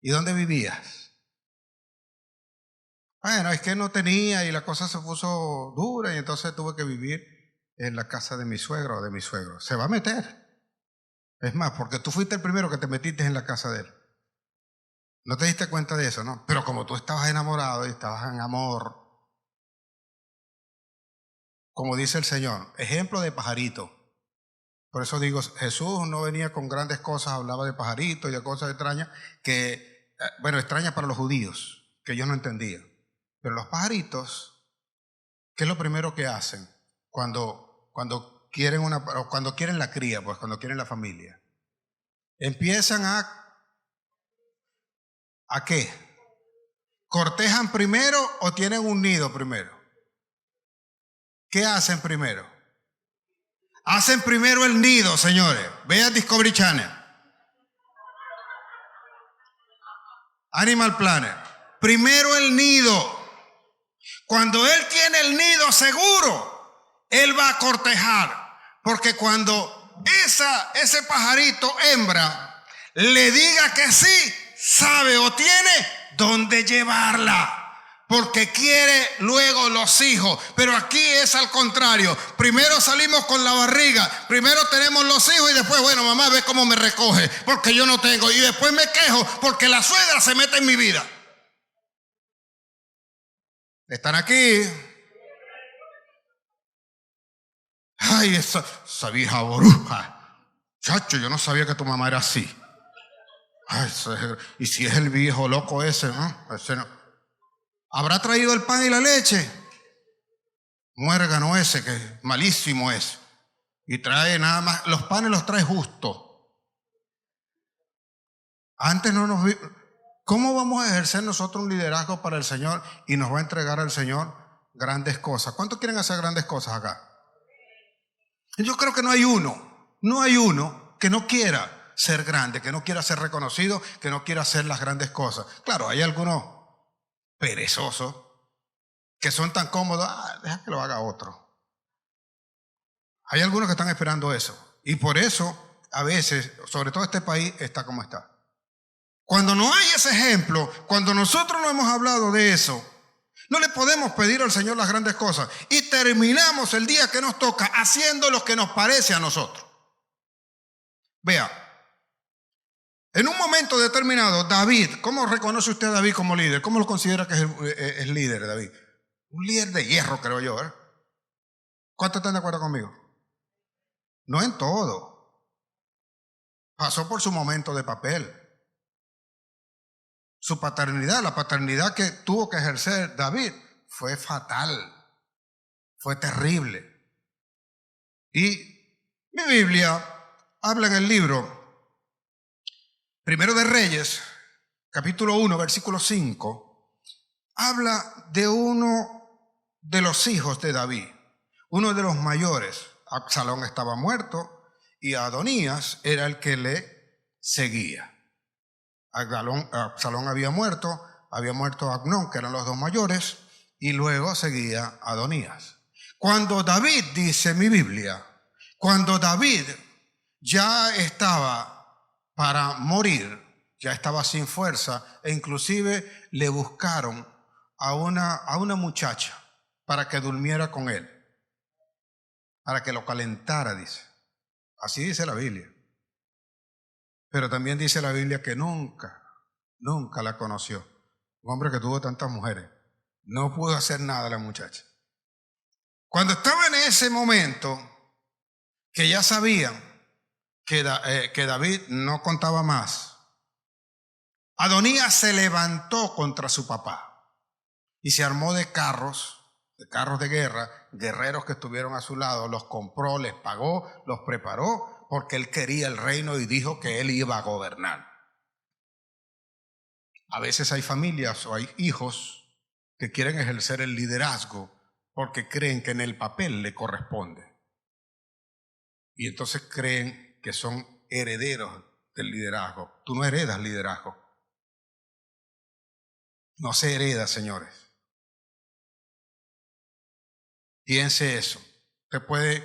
¿Y dónde vivías? Bueno, es que no tenía y la cosa se puso dura y entonces tuve que vivir en la casa de mi suegro o de mi suegro. Se va a meter. Es más, porque tú fuiste el primero que te metiste en la casa de él. No te diste cuenta de eso, ¿no? Pero como tú estabas enamorado y estabas en amor, como dice el Señor, ejemplo de pajarito. Por eso digo, Jesús no venía con grandes cosas, hablaba de pajaritos y de cosas extrañas extrañas para los judíos, que ellos no entendían. Pero los pajaritos, ¿qué es lo primero que hacen cuando quieren la cría, pues cuando quieren la familia? Empiezan ¿a qué? ¿Cortejan primero o tienen un nido primero? ¿Qué hacen primero? Hacen primero el nido, señores. Vean Discovery Channel. Animal Planet. Primero el nido. Cuando él tiene el nido seguro, él va a cortejar. Porque cuando ese pajarito hembra le diga que sí, sabe o tiene dónde llevarla. Porque quiere luego los hijos. Pero aquí es al contrario. Primero salimos con la barriga. Primero tenemos los hijos y después, bueno, mamá, ve cómo me recoge. Porque yo no tengo. Y después me quejo porque la suegra se mete en mi vida. ¿Están aquí? Ay, esa vieja bruja. Chacho, yo no sabía que tu mamá era así. Ay, y si es el viejo loco ese, ¿no? Ese no. ¿Habrá traído el pan y la leche? Muérgano ese, que malísimo es. Y trae nada más, los panes los trae justo. Antes no nos... ¿Cómo vamos a ejercer nosotros un liderazgo para el Señor y nos va a entregar al Señor grandes cosas? ¿Cuántos quieren hacer grandes cosas acá? Yo creo que no hay uno que no quiera ser grande, que no quiera ser reconocido, que no quiera hacer las grandes cosas. Claro, hay algunos perezosos que son tan cómodos, deja que lo haga otro. Hay algunos que están esperando eso. Y por eso, a veces, sobre todo este país, está como está. Cuando no hay ese ejemplo, cuando nosotros no hemos hablado de eso, no le podemos pedir al Señor las grandes cosas. Y terminamos el día que nos toca haciendo lo que nos parece a nosotros. Vea, en un momento determinado, David, ¿cómo reconoce usted a David como líder? ¿Cómo lo considera que es líder, David? Un líder de hierro, creo yo, ¿eh? ¿Cuántos están de acuerdo conmigo? No en todo. Pasó por su momento de papel. Su paternidad, la paternidad que tuvo que ejercer David, fue fatal, fue terrible. Y mi Biblia habla en el libro Primero de Reyes, capítulo 1, versículo 5, habla de uno de los hijos de David, uno de los mayores. Absalón estaba muerto y Adonías era el que le seguía. Absalón había muerto Amnón, que eran los dos mayores, y luego seguía Adonías. Cuando David, dice mi Biblia, cuando David ya estaba para morir, ya estaba sin fuerza, e inclusive le buscaron a una muchacha para que durmiera con él, para que lo calentara, dice. Así dice la Biblia. Pero también dice la Biblia que nunca la conoció. Un hombre que tuvo tantas mujeres. No pudo hacer nada la muchacha. Cuando estaba en ese momento, que ya sabían que David no contaba más, Adonías se levantó contra su papá y se armó de carros, de carros de guerra, guerreros que estuvieron a su lado, los compró, les pagó, los preparó, porque él quería el reino y dijo que él iba a gobernar. A veces hay familias o hay hijos que quieren ejercer el liderazgo porque creen que en el papel le corresponde. Y entonces creen que son herederos del liderazgo. Tú no heredas liderazgo. No se hereda, señores. Piense eso. Usted puede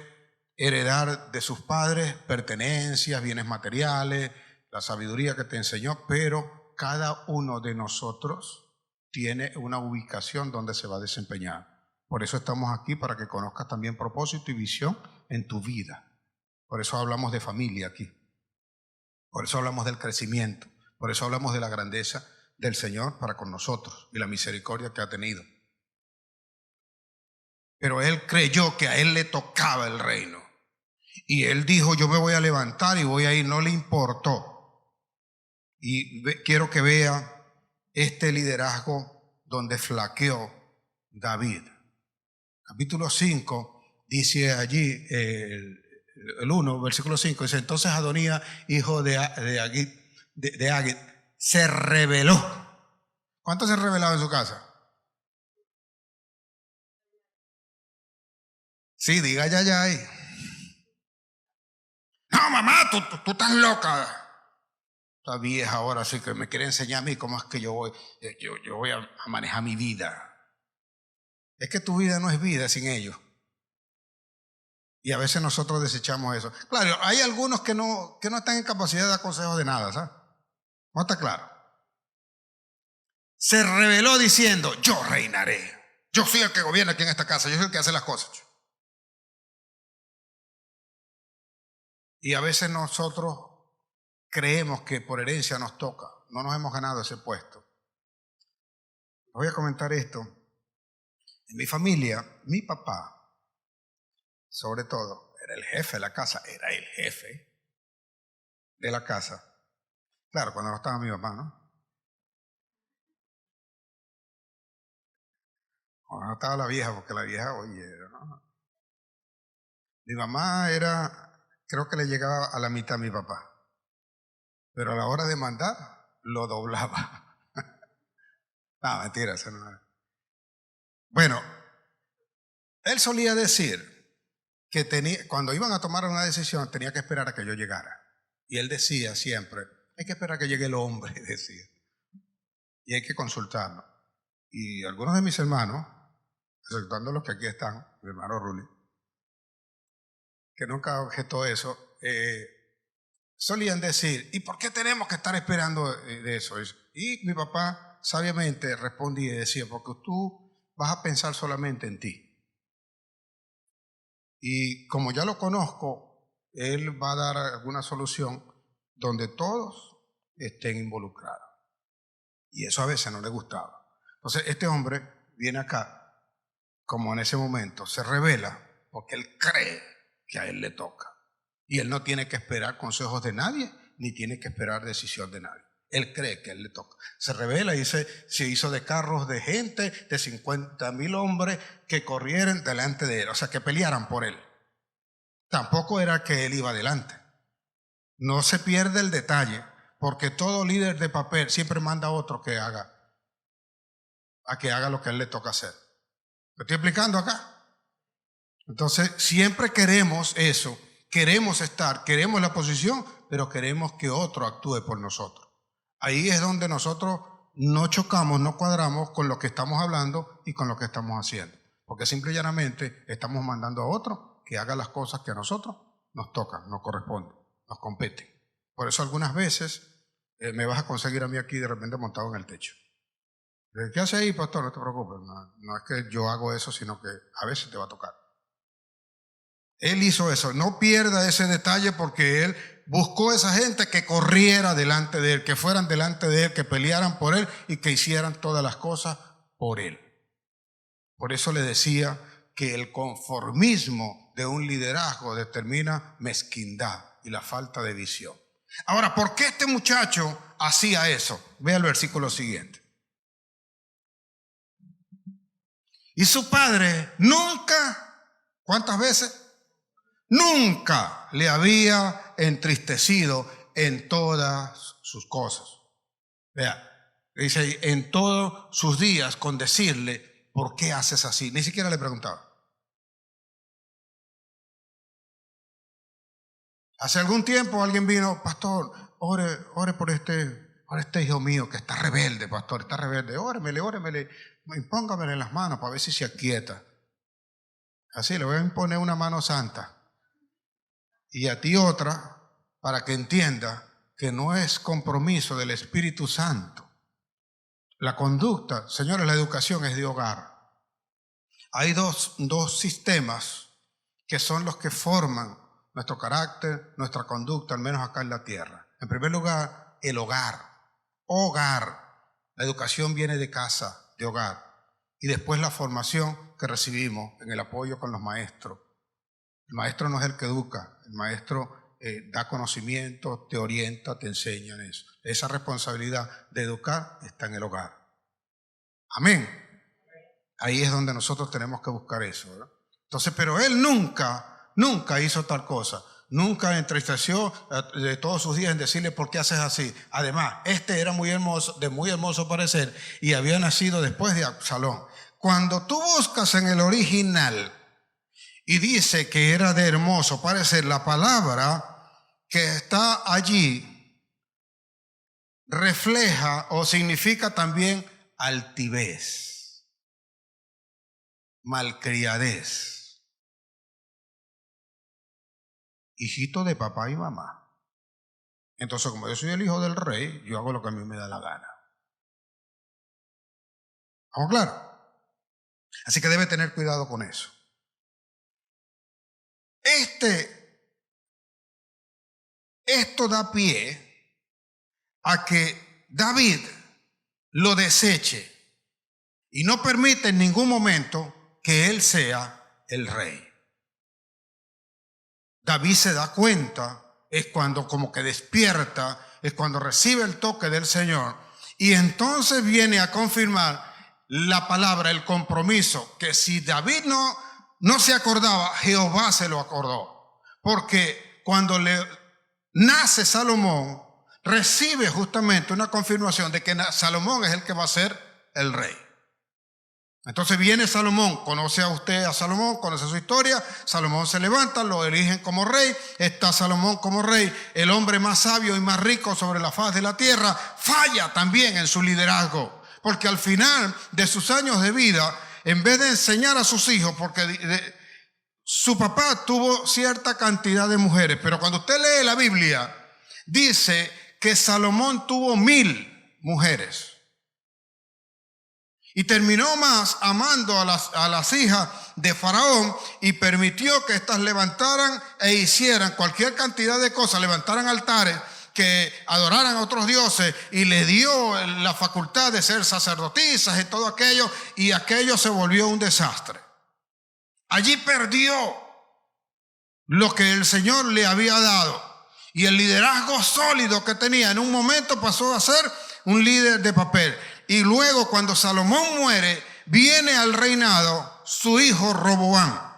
heredar de sus padres pertenencias, bienes materiales, la sabiduría que te enseñó, pero cada uno de nosotros tiene una ubicación donde se va a desempeñar. Por eso estamos aquí, para que conozcas también propósito y visión en tu vida. Por eso hablamos de familia aquí. Por eso hablamos del crecimiento. Por eso hablamos de la grandeza del Señor para con nosotros y la misericordia que ha tenido. Pero él creyó que a él le tocaba el reino. Y él dijo, yo me voy a levantar y voy a ir. No le importó. Y quiero que vea este liderazgo donde flaqueó David. Capítulo 5 dice allí, el 1, versículo 5, dice, entonces Adonías, hijo de Agit, se rebeló. ¿Cuántos se han rebelado en su casa? Sí, diga ya ahí. No, mamá, tú estás loca. Esta vieja ahora sí que me quiere enseñar a mí cómo es que yo voy a manejar mi vida. Es que tu vida no es vida sin ellos. Y a veces nosotros desechamos eso. Claro, hay algunos que no están en capacidad de dar consejos de nada, ¿sabes? ¿No está claro? Se rebeló diciendo, yo reinaré. Yo soy el que gobierna aquí en esta casa. Yo soy el que hace las cosas. Y a veces nosotros creemos que por herencia nos toca. No nos hemos ganado ese puesto. Voy a comentar esto. En mi familia, mi papá, sobre todo, era el jefe de la casa. Era el jefe de la casa. Claro, cuando no estaba mi mamá, ¿no? Cuando no estaba la vieja, porque la vieja, oye, ¿no? Mi mamá creo que le llegaba a la mitad a mi papá. Pero a la hora de mandar, lo doblaba. No, mentira, eso no es. Bueno, él solía decir que cuando iban a tomar una decisión tenía que esperar a que yo llegara. Y él decía siempre, hay que esperar a que llegue el hombre, decía. Y hay que consultarlo. Y algunos de mis hermanos, exceptuando los que aquí están, mi hermano Ruli, que nunca objetó eso, solían decir, ¿y por qué tenemos que estar esperando de eso? Y mi papá sabiamente respondía y decía, porque tú vas a pensar solamente en ti. Y como ya lo conozco, él va a dar alguna solución donde todos estén involucrados. Y eso a veces no le gustaba. Entonces este hombre viene acá, como en ese momento, se revela porque él cree que a él le toca. Y él no tiene que esperar consejos de nadie, ni tiene que esperar decisión de nadie. Él cree que a él le toca. Se revela y se hizo de carros de gente, de 50,000 hombres que corrieran delante de él, o sea, que pelearan por él. Tampoco era que él iba adelante. No se pierde el detalle, porque todo líder de papel siempre manda a otro que haga lo que a él le toca hacer. ¿Me estoy explicando acá? Entonces, siempre queremos eso, queremos queremos la posición, pero queremos que otro actúe por nosotros. Ahí es donde nosotros no chocamos, no cuadramos con lo que estamos hablando y con lo que estamos haciendo. Porque simple y llanamente estamos mandando a otro que haga las cosas que a nosotros nos tocan, nos corresponden, nos competen. Por eso algunas veces me vas a conseguir a mí aquí de repente montado en el techo. ¿Qué hace ahí, pastor? No te preocupes. No es que yo hago eso, sino que a veces te va a tocar. Él hizo eso. No pierda ese detalle, porque él buscó a esa gente que corriera delante de él, que fueran delante de él, que pelearan por él y que hicieran todas las cosas por él. Por eso le decía que el conformismo de un liderazgo determina mezquindad y la falta de visión. Ahora, ¿por qué este muchacho hacía eso? Vea el versículo siguiente. Y su padre nunca, ¿cuántas veces? Nunca le había entristecido en todas sus cosas. Vea, dice, en todos sus días con decirle, ¿por qué haces así? Ni siquiera le preguntaba. Hace algún tiempo alguien vino, pastor, ore por este hijo mío que está rebelde, pastor, está rebelde. Óremele, impóngamele en las manos para ver si se aquieta. Así, le voy a imponer una mano santa. Y a ti otra, para que entienda que no es compromiso del Espíritu Santo. La conducta, señores, la educación es de hogar. Hay dos sistemas que son los que forman nuestro carácter, nuestra conducta, al menos acá en la tierra. En primer lugar, el hogar. Hogar. La educación viene de casa, de hogar. Y después la formación que recibimos en el apoyo con los maestros. El maestro no es el que educa, el maestro da conocimiento, te orienta, te enseña en eso. Esa responsabilidad de educar está en el hogar. Amén. Ahí es donde nosotros tenemos que buscar eso, ¿verdad? Entonces, pero él nunca hizo tal cosa. Nunca entristeció de todos sus días en decirle por qué haces así. Además, era muy hermoso, de muy hermoso parecer, y había nacido después de Absalón. Cuando tú buscas en el original y dice que era de hermoso parecer, la palabra que está allí refleja o significa también altivez, malcriadez, hijito de papá y mamá. Entonces, como yo soy el hijo del rey, yo hago lo que a mí me da la gana. ¿Estamos claros? Así que debe tener cuidado con eso. Esto da pie a que David lo deseche y no permite en ningún momento que él sea el rey. David se da cuenta, es cuando como que despierta, es cuando recibe el toque del Señor, y entonces viene a confirmar la palabra, el compromiso, que si David no se acordaba, Jehová se lo acordó. Porque cuando le nace Salomón, recibe justamente una confirmación de que Salomón es el que va a ser el rey. Entonces viene Salomón, conoce a usted a Salomón, conoce su historia, Salomón se levanta, lo eligen como rey, está Salomón como rey, el hombre más sabio y más rico sobre la faz de la tierra, falla también en su liderazgo, porque al final de sus años de vida, en vez de enseñar a sus hijos, porque su papá tuvo cierta cantidad de mujeres, pero cuando usted lee la Biblia, dice que Salomón tuvo 1000 mujeres. Y terminó más amando a las hijas de Faraón y permitió que éstas levantaran e hicieran cualquier cantidad de cosas, levantaran altares, que adoraran a otros dioses, y le dio la facultad de ser sacerdotisas y todo aquello, y aquello se volvió un desastre. Allí perdió lo que el Señor le había dado, y el liderazgo sólido que tenía en un momento pasó a ser un líder de papel. Y luego, cuando Salomón muere, viene al reinado su hijo Roboam.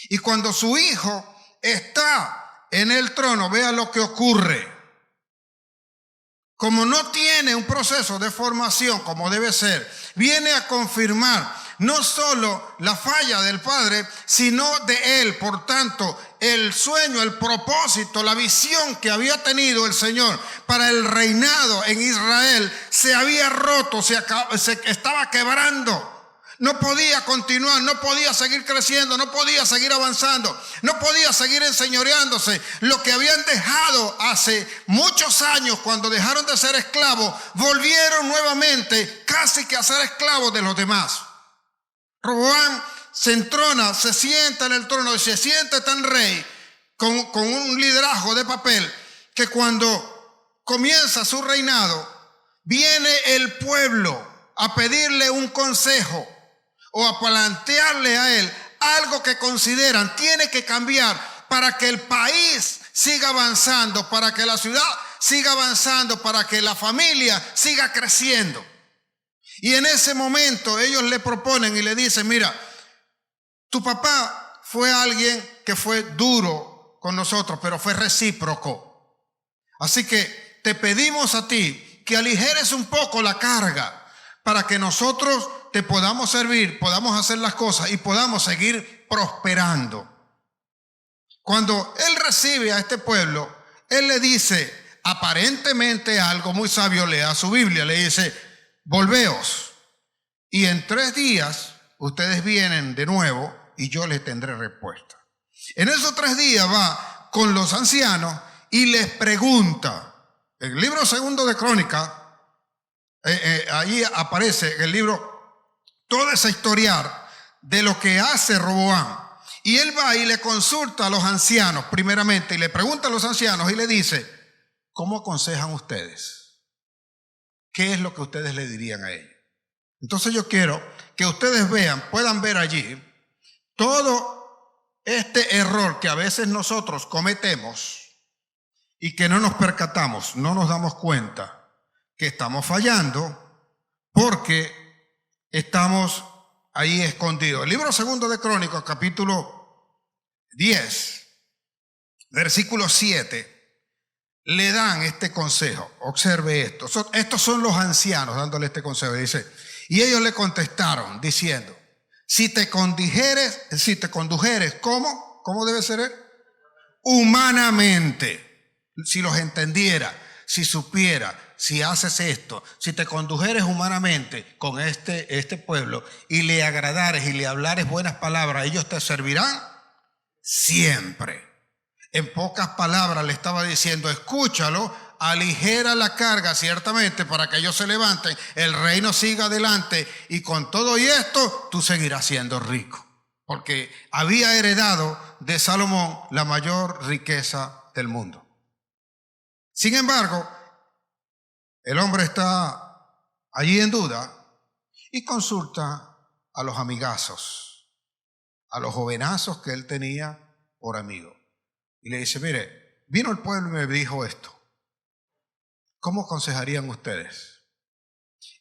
Y cuando su hijo está en el trono, vea lo que ocurre. Como no tiene un proceso de formación como debe ser, viene a confirmar no solo la falla del padre, sino de él. Por tanto, el sueño, el propósito, la visión que había tenido el Señor para el reinado en Israel se había roto, se estaba quebrando. No podía continuar, no podía seguir creciendo, no podía seguir avanzando, no podía seguir enseñoreándose. Lo que habían dejado hace muchos años, cuando dejaron de ser esclavos, volvieron nuevamente casi que a ser esclavos de los demás. Roboam se entrona, se sienta en el trono y se siente tan rey con un liderazgo de papel, que cuando comienza su reinado, viene el pueblo a pedirle un consejo o a plantearle a él algo que consideran tiene que cambiar para que el país siga avanzando, para que la ciudad siga avanzando, para que la familia siga creciendo. Y en ese momento ellos le proponen y le dicen, mira, tu papá fue alguien que fue duro con nosotros, pero fue recíproco. Así que te pedimos a ti que aligeres un poco la carga para que nosotros te podamos servir, podamos hacer las cosas y podamos seguir prosperando. Cuando él recibe a este pueblo, él le dice aparentemente algo muy sabio, lea su Biblia, le dice, volveos y en 3 días ustedes vienen de nuevo y yo les tendré respuesta. En esos 3 días va con los ancianos y les pregunta. El libro segundo de Crónicas, ahí aparece el libro, toda esa historial de lo que hace Roboam. Y él va y le consulta a los ancianos primeramente y le pregunta a los ancianos y le dice, ¿cómo aconsejan ustedes? ¿Qué es lo que ustedes le dirían a ellos? Entonces yo quiero que ustedes puedan ver allí todo este error que a veces nosotros cometemos y que no nos percatamos, no nos damos cuenta que estamos fallando porque estamos ahí escondidos. El libro segundo de Crónicas, capítulo 10, versículo 7, le dan este consejo. Observe esto. Estos son los ancianos dándole este consejo. Dice, y ellos le contestaron diciendo, si te condujeres, ¿cómo? ¿Cómo debe ser él? Humanamente. Si los entendiera, si supiera, si haces esto, si te condujeres humanamente con este pueblo y le agradares y le hablares buenas palabras, ellos te servirán siempre. En pocas palabras le estaba diciendo, escúchalo, aligera la carga ciertamente para que ellos se levanten, el reino siga adelante y con todo y esto tú seguirás siendo rico. Porque había heredado de Salomón la mayor riqueza del mundo. Sin embargo, el hombre está allí en duda y consulta a los amigazos, a los jovenazos que él tenía por amigo. Y le dice, mire, vino el pueblo y me dijo esto. ¿Cómo aconsejarían ustedes?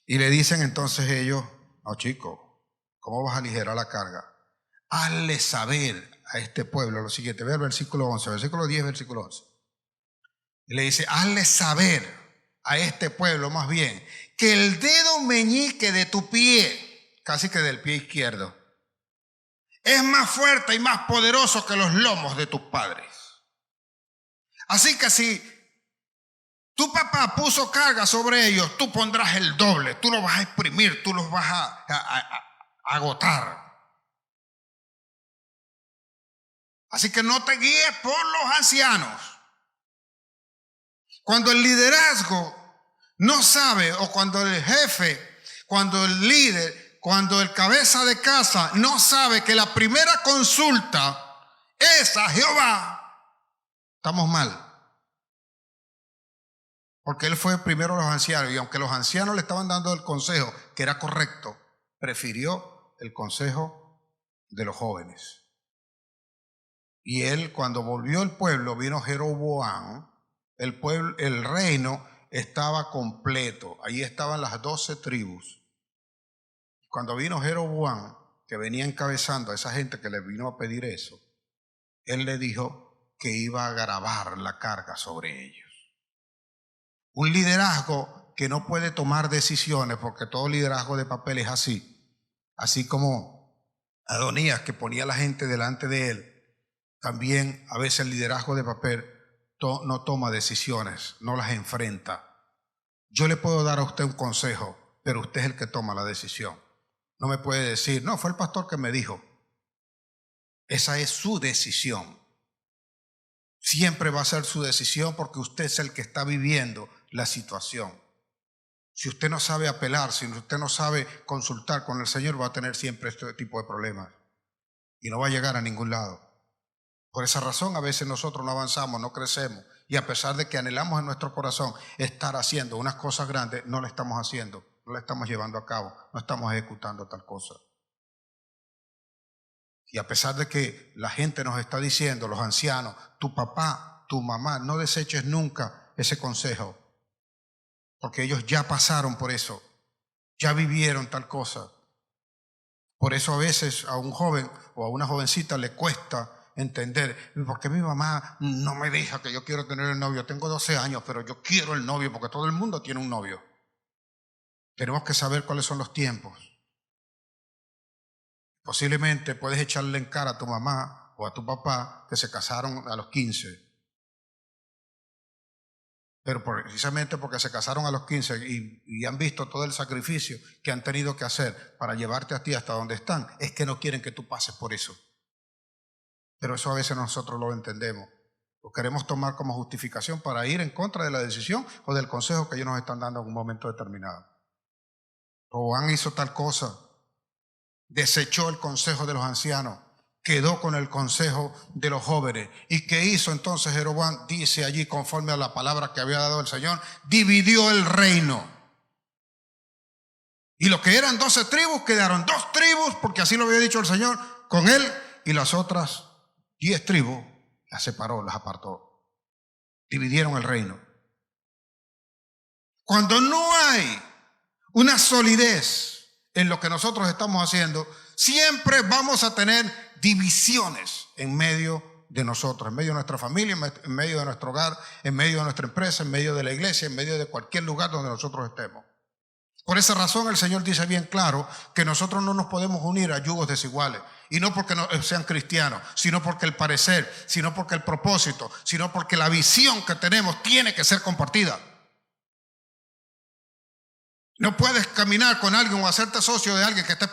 Y le dicen entonces ellos, no chico, ¿cómo vas a aligerar la carga? Hazle saber a este pueblo lo siguiente. Ve el versículo 11, versículo 10, versículo 11. Y le dice, hazle saber a este pueblo más bien que el dedo meñique de tu pie, casi que del pie izquierdo, es más fuerte y más poderoso que los lomos de tus padres. Así que si tu papá puso carga sobre ellos, tú pondrás el doble, tú los vas a exprimir, tú los vas a agotar. Así que no te guíes por los ancianos. Cuando el liderazgo no sabe, o cuando el jefe, cuando el líder, cuando el cabeza de casa no sabe que la primera consulta es a Jehová, estamos mal. Porque él fue primero a los ancianos y aunque los ancianos le estaban dando el consejo que era correcto, prefirió el consejo de los jóvenes. Y él, cuando volvió el pueblo, vino Jeroboam, el reino estaba completo. Allí estaban las 12 tribus. Cuando vino Jeroboam, que venía encabezando a esa gente que le vino a pedir eso, él le dijo que iba a agravar la carga sobre ellos. Un liderazgo que no puede tomar decisiones, porque todo liderazgo de papel es así. Así como Adonías, que ponía a la gente delante de él, también a veces el liderazgo de papel no toma decisiones, no las enfrenta. Yo le puedo dar a usted un consejo, pero usted es el que toma la decisión. No me puede decir, no, fue el pastor que me dijo. Esa es su decisión. Siempre va a ser su decisión porque usted es el que está viviendo la situación. Si usted no sabe apelar, si usted no sabe consultar con el Señor, va a tener siempre este tipo de problemas y no va a llegar a ningún lado. Por esa razón a veces nosotros no avanzamos, no crecemos y a pesar de que anhelamos en nuestro corazón estar haciendo unas cosas grandes, no la estamos haciendo, no la estamos llevando a cabo, no estamos ejecutando tal cosa. Y a pesar de que la gente nos está diciendo, los ancianos, tu papá, tu mamá, no deseches nunca ese consejo, porque ellos ya pasaron por eso. ya vivieron tal cosa. Por eso a veces a un joven o a una jovencita le cuesta entender, porque mi mamá no me deja que yo quiero tener el novio. Tengo 12 años, pero yo quiero el novio porque todo el mundo tiene un novio. Tenemos que saber cuáles son los tiempos. Posiblemente puedes echarle en cara a tu mamá o a tu papá que se casaron a los 15. Pero precisamente porque se casaron a los 15 y han visto todo el sacrificio que han tenido que hacer para llevarte a ti hasta donde están, es que no quieren que tú pases por eso. Pero eso a veces nosotros lo entendemos. Lo queremos tomar como justificación para ir en contra de la decisión o del consejo que ellos nos están dando en un momento determinado. Roboam hizo tal cosa, desechó el consejo de los ancianos, quedó con el consejo de los jóvenes. ¿Y qué hizo entonces Jeroboam? Dice allí, conforme a la palabra que había dado el Señor, dividió el reino. Y lo que eran 12 tribus, quedaron 2 tribus, porque así lo había dicho el Señor, con él, y las otras 10 tribus las separó, las apartó. Dividieron el reino. Cuando no hay una solidez en lo que nosotros estamos haciendo, siempre vamos a tener divisiones en medio de nosotros, en medio de nuestra familia, en medio de nuestro hogar, en medio de nuestra empresa, en medio de la iglesia, en medio de cualquier lugar donde nosotros estemos. Por esa razón el Señor dice bien claro que nosotros no nos podemos unir a yugos desiguales. Y no porque no sean cristianos, sino porque el parecer, sino porque el propósito, sino porque la visión que tenemos tiene que ser compartida. No puedes caminar con alguien o hacerte socio de alguien que esté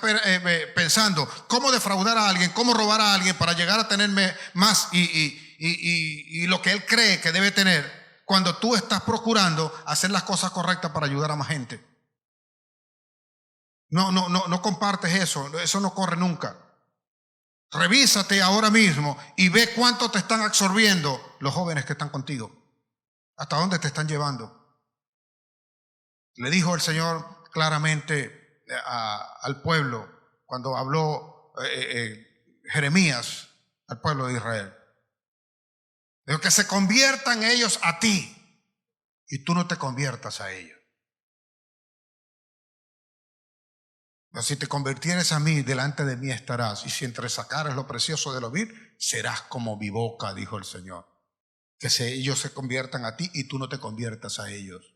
pensando cómo defraudar a alguien, cómo robar a alguien para llegar a tener más y lo que él cree que debe tener, cuando tú estás procurando hacer las cosas correctas para ayudar a más gente. No compartes eso no corre nunca. Revísate ahora mismo y ve cuánto te están absorbiendo los jóvenes que están contigo. ¿Hasta dónde te están llevando? Le dijo el Señor claramente al pueblo cuando habló Jeremías al pueblo de Israel. Dijo que se conviertan ellos a ti y tú no te conviertas a ellos. Pero si te convirtieres a mí, delante de mí estarás, y si entresacares lo precioso de lo vil, serás como mi boca, dijo el Señor. Que ellos se conviertan a ti y tú no te conviertas a ellos.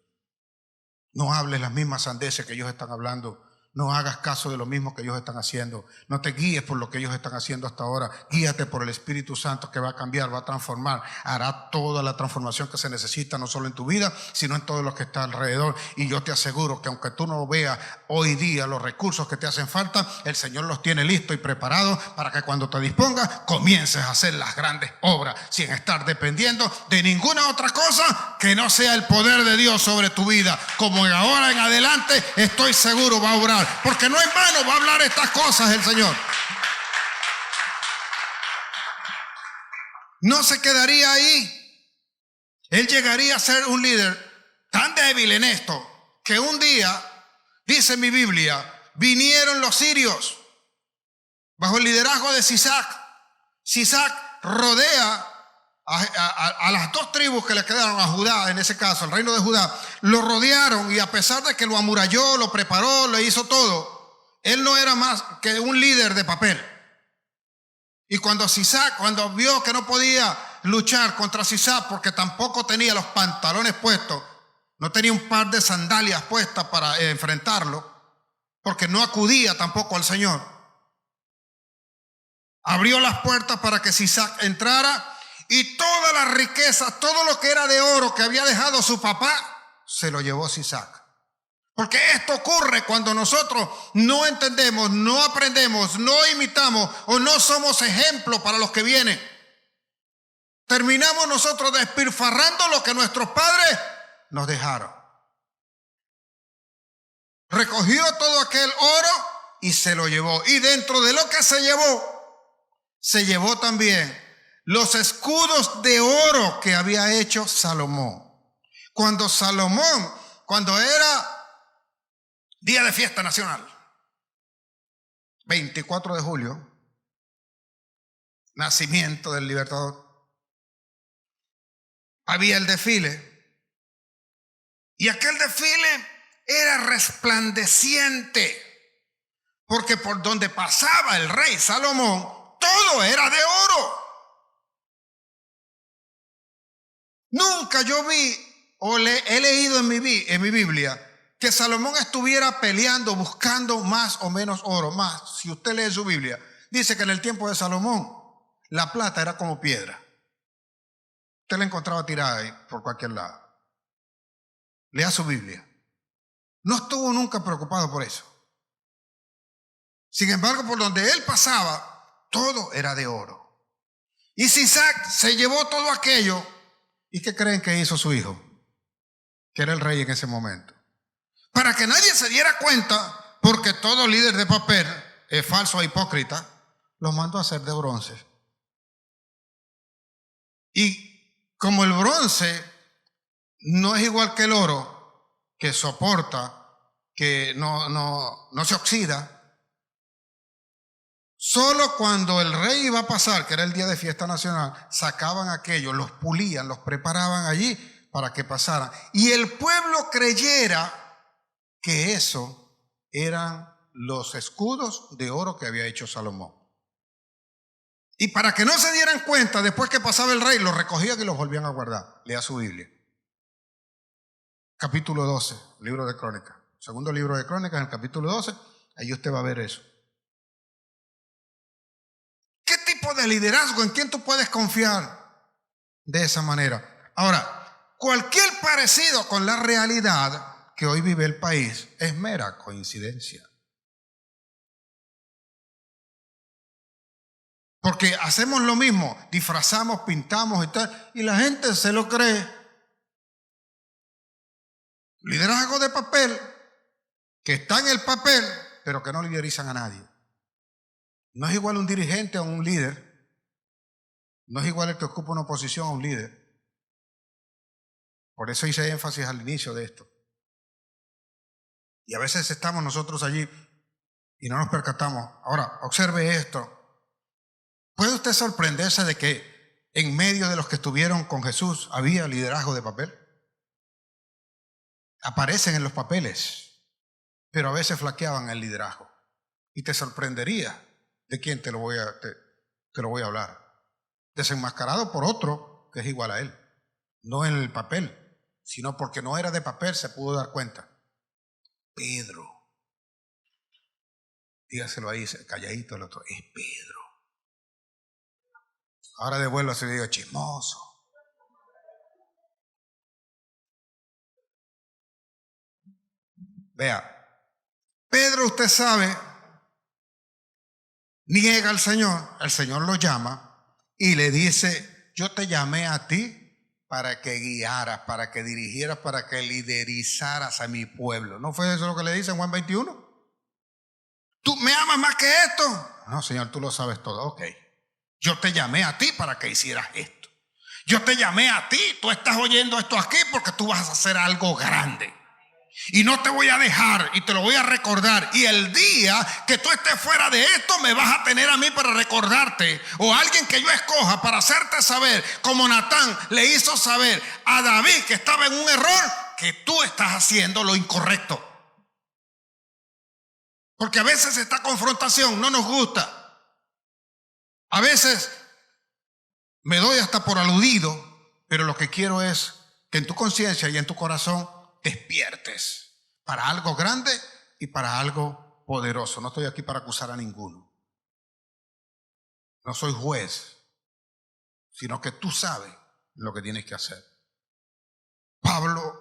No hables las mismas sandeces que ellos están hablando. No hagas caso de lo mismo que ellos están haciendo. No te guíes por lo que ellos están haciendo hasta ahora. Guíate por el Espíritu Santo que va a cambiar, va a transformar. Hará toda la transformación que se necesita, no solo en tu vida, sino en todo lo que está alrededor. Y yo te aseguro que aunque tú no veas hoy día los recursos que te hacen falta, el Señor los tiene listos y preparados para que cuando te dispongas, comiences a hacer las grandes obras sin estar dependiendo de ninguna otra cosa que no sea el poder de Dios sobre tu vida. Como de ahora en adelante, estoy seguro va a obrar. Porque no en vano va a hablar estas cosas el Señor. No se quedaría ahí. Él llegaría a ser un líder tan débil en esto que un día, dice mi Biblia, vinieron los sirios bajo el liderazgo de Sisac. Sisac rodea a las 2 tribus que le quedaron a Judá, en ese caso, el reino de Judá, lo rodearon, y a pesar de que lo amuralló, lo preparó, le hizo todo, él no era más que un líder de papel. Y cuando vio que no podía luchar contra Sisac porque tampoco tenía los pantalones puestos, no tenía un par de sandalias puestas para enfrentarlo, porque no acudía tampoco al Señor, abrió las puertas para que Sisac entrara. Y toda la riqueza, todo lo que era de oro que había dejado su papá, se lo llevó Sisac. Porque esto ocurre cuando nosotros no entendemos, no aprendemos, no imitamos o no somos ejemplo para los que vienen. Terminamos nosotros despilfarrando lo que nuestros padres nos dejaron. Recogió todo aquel oro y se lo llevó. Y dentro de lo que se llevó también los escudos de oro que había hecho Salomón. Cuando era día de fiesta nacional, 24 de julio, nacimiento del Libertador, había el desfile. Y aquel desfile era resplandeciente, porque por donde pasaba el rey Salomón, todo era de oro. Nunca yo vi o he leído en mi Biblia que Salomón estuviera peleando, buscando más o menos oro. Más, si usted lee su Biblia, dice que en el tiempo de Salomón la plata era como piedra. Usted la encontraba tirada ahí por cualquier lado. Lea su Biblia. No estuvo nunca preocupado por eso. Sin embargo, por donde él pasaba, todo era de oro. Y Sisac se llevó todo aquello. ¿Y qué creen que hizo su hijo? Que era el rey en ese momento. Para que nadie se diera cuenta, porque todo líder de papel es falso e hipócrita, los mandó a hacer de bronce. Y como el bronce no es igual que el oro, que soporta, que no se oxida, solo cuando el rey iba a pasar, que era el día de fiesta nacional, sacaban aquello, los pulían, los preparaban allí para que pasaran. Y el pueblo creyera que eso eran los escudos de oro que había hecho Salomón. Y para que no se dieran cuenta, después que pasaba el rey, los recogían y los volvían a guardar. Lea su Biblia. Capítulo 12, libro de Crónicas. Segundo libro de Crónicas, en el capítulo 12, ahí usted va a ver eso. ¿Qué tipo de liderazgo? ¿En quién tú puedes confiar de esa manera? Ahora, cualquier parecido con la realidad que hoy vive el país es mera coincidencia. Porque hacemos lo mismo, disfrazamos, pintamos y tal, y la gente se lo cree. Liderazgo de papel, que está en el papel, pero que no liderizan a nadie. No es igual un dirigente a un líder. No es igual el que ocupa una posición a un líder. Por eso hice énfasis al inicio de esto. Y a veces estamos nosotros allí y no nos percatamos. Ahora, observe esto. ¿Puede usted sorprenderse de que en medio de los que estuvieron con Jesús había liderazgo de papel? Aparecen en los papeles, pero a veces flaqueaban el liderazgo. Y te sorprendería de quién te lo voy a hablar. Desenmascarado por otro que es igual a él. No en el papel, sino porque no era de papel, se pudo dar cuenta. Pedro. Dígaselo ahí, calladito el otro. Es Pedro. Ahora devuélvase y diga, chismoso. Vea, Pedro, usted sabe, niega al Señor, el Señor lo llama y le dice, yo te llamé a ti para que guiaras, para que dirigieras, para que liderizaras a mi pueblo. ¿No fue eso lo que le dice en Juan 21? ¿Tú me amas más que esto? No, Señor, tú lo sabes todo. Ok. Yo te llamé a ti para que hicieras esto. Yo te llamé a ti, tú estás oyendo esto aquí porque tú vas a hacer algo grande. Y no te voy a dejar y te lo voy a recordar. Y el día que tú estés fuera de esto, me vas a tener a mí para recordarte. O alguien que yo escoja para hacerte saber, como Natán le hizo saber a David que estaba en un error, que tú estás haciendo lo incorrecto. Porque a veces esta confrontación no nos gusta. A veces me doy hasta por aludido, pero lo que quiero es que en tu conciencia y en tu corazón despiertes para algo grande y para algo poderoso. No estoy aquí para acusar a ninguno. No soy juez, sino que tú sabes lo que tienes que hacer.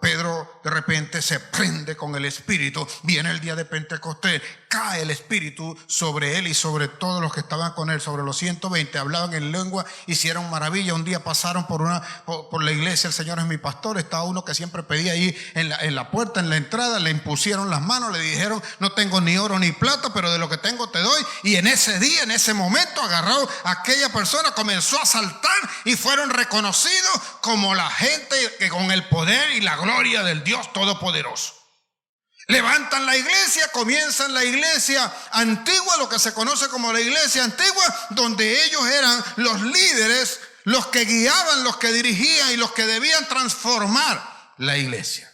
Pedro de repente se prende con el Espíritu. Viene el día de Pentecostés, cae el Espíritu sobre él y sobre todos los que estaban con él. Sobre los 120 hablaban en lengua, hicieron maravilla. Un día pasaron por la iglesia, el Señor es mi pastor. Estaba uno que siempre pedía ahí en la puerta, en la entrada. Le impusieron las manos, le dijeron, no tengo ni oro ni plata, pero de lo que tengo te doy. Y en ese día, en ese momento, agarró a aquella persona, comenzó a saltar y fueron reconocidos como la gente que con el poder y la gloria del Dios Todopoderoso. Levantan la iglesia, comienzan la iglesia antigua, lo que se conoce como la iglesia antigua, donde ellos eran los líderes, los que guiaban, los que dirigían y los que debían transformar la iglesia.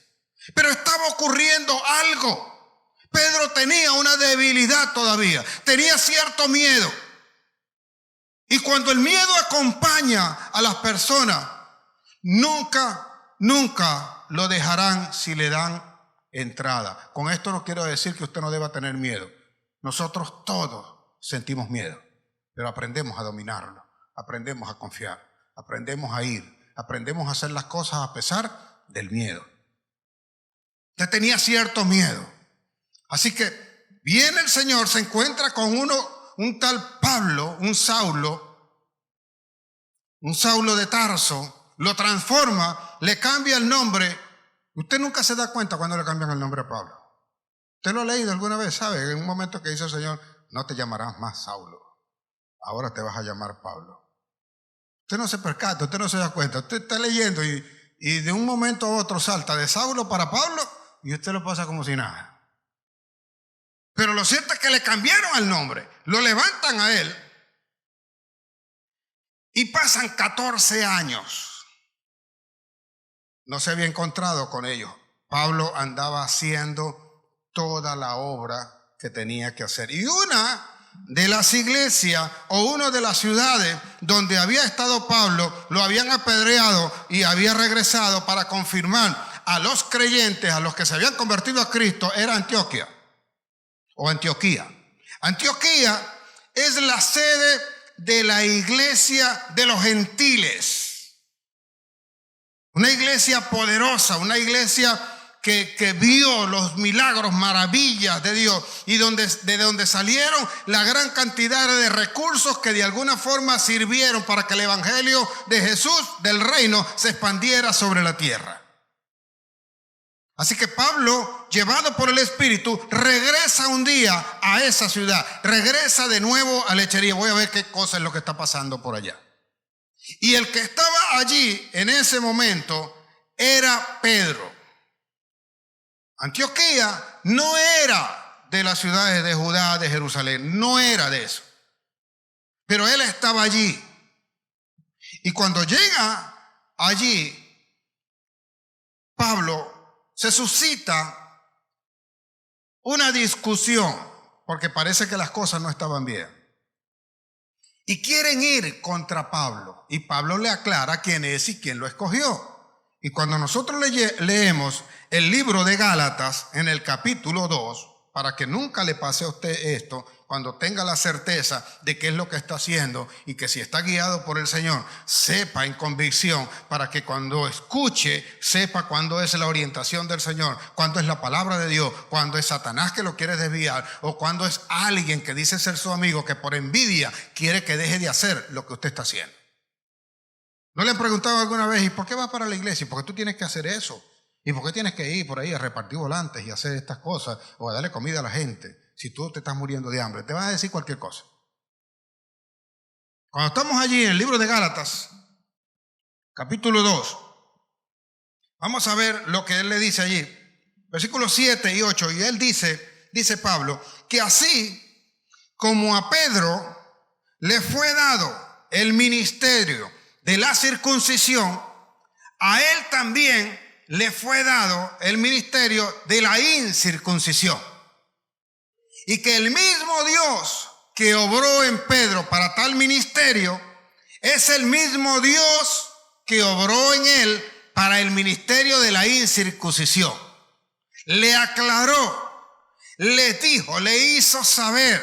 Pero estaba ocurriendo algo. Pedro tenía una debilidad todavía, tenía cierto miedo. Y cuando el miedo acompaña a las personas, nunca lo dejarán si le dan entrada. Con esto no quiero decir que usted no deba tener miedo. Nosotros todos sentimos miedo, pero aprendemos a dominarlo, aprendemos a confiar, aprendemos a ir, aprendemos a hacer las cosas a pesar del miedo. Usted tenía cierto miedo. Así que viene el Señor, se encuentra con un tal Pablo, un Saulo de Tarso, lo transforma, le cambia el nombre. Usted nunca se da cuenta cuando le cambian el nombre a Pablo. Usted lo ha leído alguna vez, ¿sabe? En un momento que dice el Señor, no te llamarás más Saulo, ahora te vas a llamar Pablo. Usted no se percata, usted no se da cuenta. Usted está leyendo y de un momento a otro salta de Saulo para Pablo y usted lo pasa como si nada. Pero lo cierto es que le cambiaron el nombre, lo levantan a él y pasan 14 años. No se había encontrado con ellos. Pablo andaba haciendo toda la obra que tenía que hacer. Y una de las iglesias o una de las ciudades donde había estado Pablo, lo habían apedreado y había regresado para confirmar a los creyentes, a los que se habían convertido a Cristo, era Antioquía. Antioquía es la sede de la iglesia de los gentiles. Una iglesia poderosa, una iglesia que vio los milagros, maravillas de Dios y de donde salieron la gran cantidad de recursos que de alguna forma sirvieron para que el evangelio de Jesús, del reino, se expandiera sobre la tierra. Así que Pablo, llevado por el Espíritu, regresa un día a esa ciudad, regresa de nuevo a Lechería. Voy a ver qué cosa es lo que está pasando por allá. Y el que estaba allí en ese momento era Pedro. Antioquía no era de las ciudades de Judá, de Jerusalén, no era de eso. Pero él estaba allí. Y cuando llega allí, Pablo, se suscita una discusión, porque parece que las cosas no estaban bien. Y quieren ir contra Pablo. Y Pablo le aclara quién es y quién lo escogió. Y cuando nosotros leemos el libro de Gálatas en el capítulo 2, para que nunca le pase a usted esto, cuando tenga la certeza de qué es lo que está haciendo y que si está guiado por el Señor, sepa en convicción, para que cuando escuche, sepa cuándo es la orientación del Señor, cuándo es la palabra de Dios, cuándo es Satanás que lo quiere desviar o cuándo es alguien que dice ser su amigo que por envidia quiere que deje de hacer lo que usted está haciendo. ¿No le han preguntado alguna vez, ¿y por qué vas para la iglesia? ¿Por qué tú tienes que hacer eso? ¿Y por qué tienes que ir por ahí a repartir volantes y hacer estas cosas o a darle comida a la gente si tú te estás muriendo de hambre? Te vas a decir cualquier cosa. Cuando estamos allí en el libro de Gálatas, capítulo 2, vamos a ver lo que él le dice allí. Versículos 7 y 8, y él dice Pablo, que así como a Pedro le fue dado el ministerio de la circuncisión, a él también le fue dado el ministerio de la incircuncisión. Y que el mismo Dios que obró en Pedro para tal ministerio es el mismo Dios que obró en él para el ministerio de la incircuncisión. Le aclaró, le dijo, le hizo saber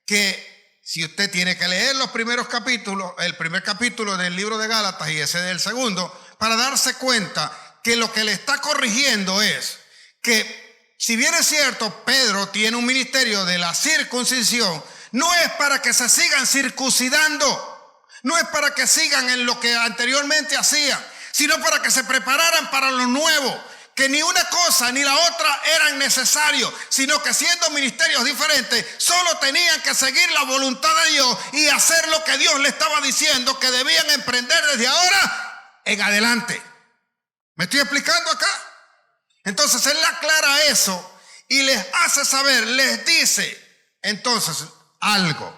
que si usted tiene que leer los primeros capítulos, el primer capítulo del libro de Gálatas y ese del segundo, para darse cuenta que lo que le está corrigiendo es que, si bien es cierto, Pedro tiene un ministerio de la circuncisión, no es para que se sigan circuncidando, no es para que sigan en lo que anteriormente hacían, sino para que se prepararan para lo nuevo, que ni una cosa ni la otra eran necesarios, sino que siendo ministerios diferentes, solo tenían que seguir la voluntad de Dios y hacer lo que Dios le estaba diciendo que debían emprender desde ahora en adelante. ¿Me estoy explicando acá? Entonces él le aclara eso y les hace saber, les dice entonces algo.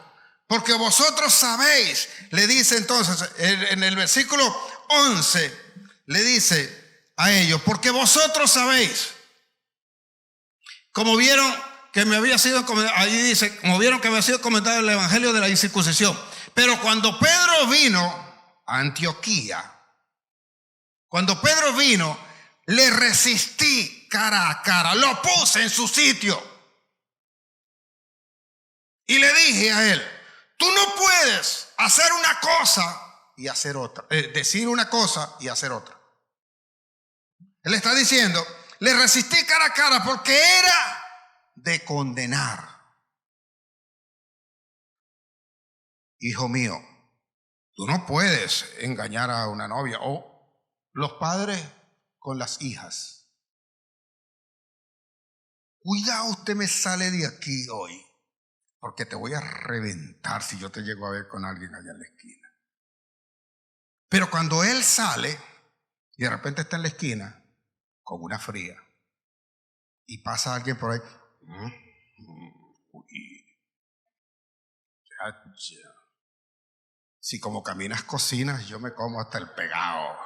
Porque vosotros sabéis, le dice entonces en el versículo 11, le dice a ellos, porque vosotros sabéis, como vieron que me había sido, ahí dice, como vieron que había sido comentado el evangelio de la incircuncisión. Pero cuando Pedro vino a Antioquía, le resistí cara a cara, lo puse en su sitio y le dije a él: tú no puedes hacer una cosa y hacer otra, decir una cosa y hacer otra. Él está diciendo, le resistí cara a cara porque era de condenar. Hijo mío, tú no puedes engañar a una novia, o los padres con las hijas. Cuidado, usted me sale de aquí hoy, porque te voy a reventar si yo te llego a ver con alguien allá en la esquina. Pero cuando él sale y de repente está en la esquina con una fría y pasa alguien por ahí, si como caminas cocinas, yo me como hasta el pegado.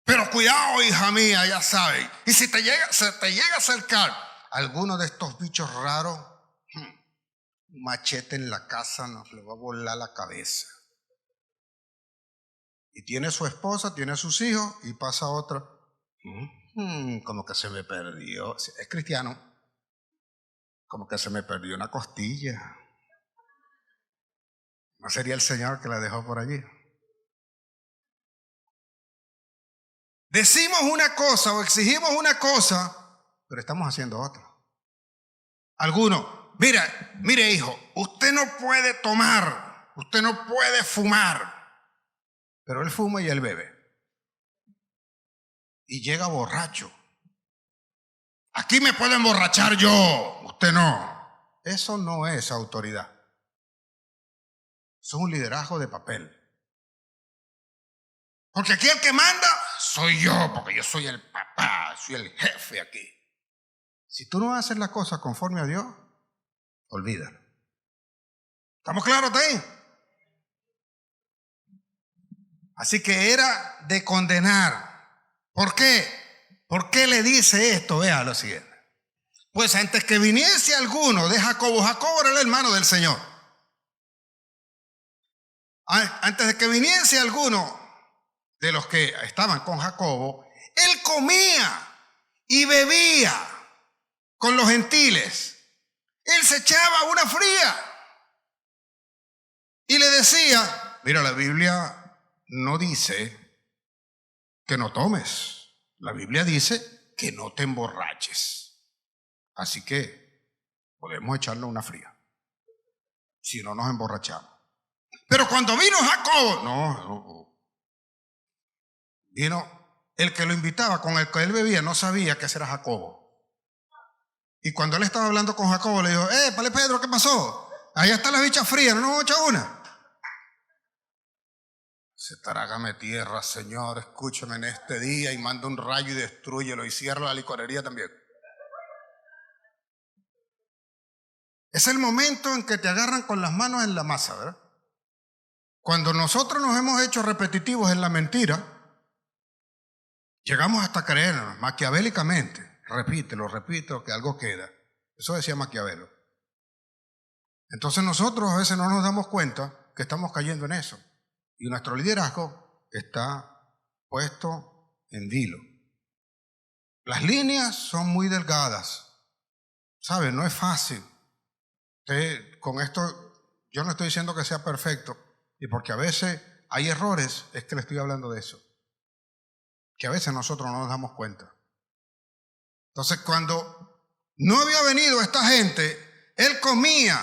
Pero cuidado, hija mía, ya sabes. Y si se te llega a acercar alguno de estos bichos raros, un machete en la casa nos le va a volar la cabeza. Y tiene su esposa, tiene sus hijos, y pasa otra. Como que se me perdió. Es cristiano. Como que se me perdió una costilla. ¿No sería el Señor que la dejó por allí? Decimos una cosa o exigimos una cosa, pero estamos haciendo otra. Algunos, mire hijo, usted no puede tomar, usted no puede fumar, pero él fuma y él bebe. Y llega borracho. Aquí me puedo emborrachar yo, usted no. Eso no es autoridad. Eso es un liderazgo de papel. Porque aquí el que manda soy yo, porque yo soy el papá, soy el jefe aquí. Si tú no haces las cosas conforme a Dios, olvídalo. ¿Estamos claros de ahí? Así que era de condenar. ¿Por qué? ¿Por qué le dice esto? Vea lo siguiente. Pues antes que viniese alguno de Jacobo, Jacobo era el hermano del Señor. Antes de que viniese alguno de los que estaban con Jacobo, él comía y bebía con los gentiles. Él se echaba una fría y le decía, mira, la Biblia no dice que no tomes. La Biblia dice que no te emborraches. Así que podemos echarle una fría si no nos emborrachamos. Pero cuando vino Jacobo, no. Vino el que lo invitaba, con el que él bebía, no sabía que ese era Jacobo. Y cuando él estaba hablando con Jacobo, le dijo, Pale Pedro, ¿qué pasó? Allá está la bicha fría, ¿no nos echa una? Se trágame tierra, Señor, escúchame en este día y manda un rayo y destrúyelo y cierra la licorería también. Es el momento en que te agarran con las manos en la masa, ¿verdad? Cuando nosotros nos hemos hecho repetitivos en la mentira, llegamos hasta creernos maquiavélicamente. Repito, que algo queda. Eso decía Maquiavelo. Entonces nosotros a veces no nos damos cuenta que estamos cayendo en eso. Y nuestro liderazgo está puesto en vilo. Las líneas son muy delgadas. ¿Sabe? No es fácil. Con esto, yo no estoy diciendo que sea perfecto. Y porque a veces hay errores, es que le estoy hablando de eso. Que a veces nosotros no nos damos cuenta. Entonces, cuando no había venido esta gente, él comía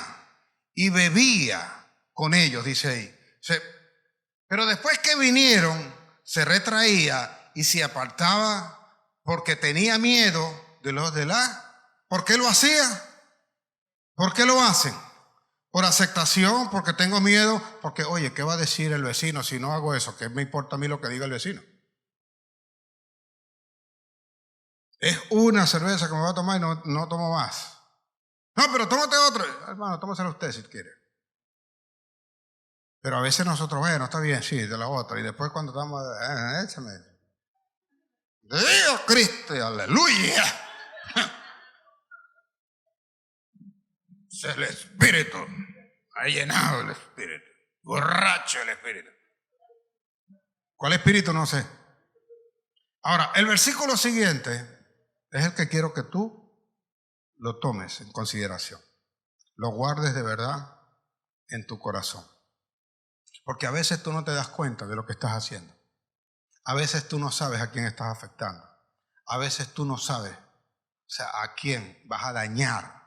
y bebía con ellos, dice ahí. Pero después que vinieron, se retraía y se apartaba porque tenía miedo de los de la... ¿Por qué lo hacía? ¿Por qué lo hacen? Por aceptación, porque tengo miedo, porque, oye, ¿qué va a decir el vecino si no hago eso? ¿Qué me importa a mí lo que diga el vecino? Es una cerveza que me voy a tomar y no tomo más. No, pero tómate otra. Hermano, tómasela usted si quiere. Pero a veces nosotros, bueno, está bien, sí, de la otra. Y después cuando estamos, échame. De Dios Cristo, aleluya. Es el Espíritu. Ha llenado el Espíritu. Borracho el Espíritu. ¿Cuál Espíritu? No sé. Ahora, el versículo siguiente es el que quiero que tú lo tomes en consideración. Lo guardes de verdad en tu corazón. Porque a veces tú no te das cuenta de lo que estás haciendo. A veces tú no sabes a quién estás afectando. A veces tú no sabes, a quién vas a dañar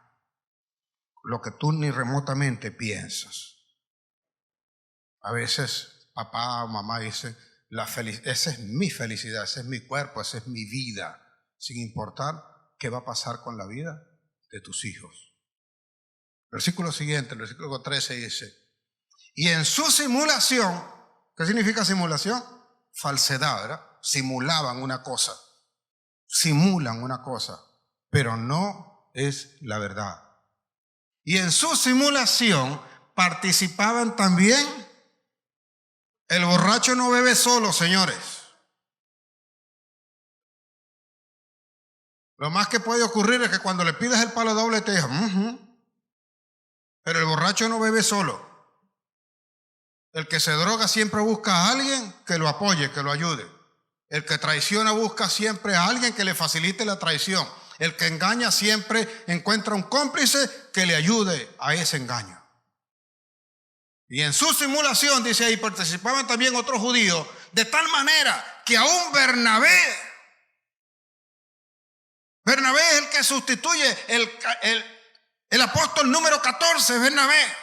lo que tú ni remotamente piensas. A veces papá o mamá dice, esa es mi felicidad, ese es mi cuerpo, esa es mi vida, sin importar qué va a pasar con la vida de tus hijos. Versículo siguiente, el versículo 13 dice, y en su simulación, ¿qué significa simulación? Falsedad, ¿verdad? Simulaban una cosa, simulan una cosa, pero no es la verdad. Y en su simulación participaban también. El borracho no bebe solo, señores. Lo más que puede ocurrir es que cuando le pidas el palo doble te diga, pero el borracho no bebe solo. El que se droga siempre busca a alguien que lo apoye, que lo ayude. El que traiciona busca siempre a alguien que le facilite la traición. El que engaña siempre encuentra un cómplice que le ayude a ese engaño. Y en su simulación, dice ahí, participaban también otros judíos, de tal manera que aún Bernabé es el que sustituye el apóstol número 14, Bernabé.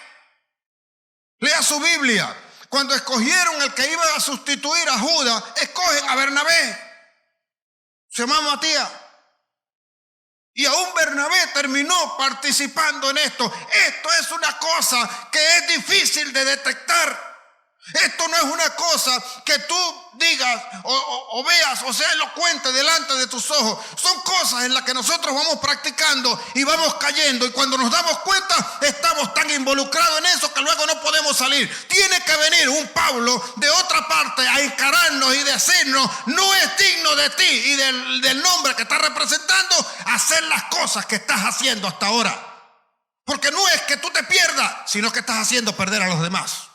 Lea su Biblia. Cuando escogieron el que iba a sustituir a Judas, escogen a Bernabé. Se llama Matías. Y aún Bernabé terminó participando en esto. Esto es una cosa que es difícil de detectar. Esto no es una cosa que tú digas o veas o sea elocuente delante de tus ojos. Son cosas en las que nosotros vamos practicando y vamos cayendo. Y cuando nos damos cuenta, estamos tan involucrados en eso que luego no podemos salir. Tiene que venir un Pablo de otra parte a encararnos y decirnos, no es digno de ti y del nombre que estás representando hacer las cosas que estás haciendo hasta ahora. Porque no es que tú te pierdas, sino que estás haciendo perder a los demás.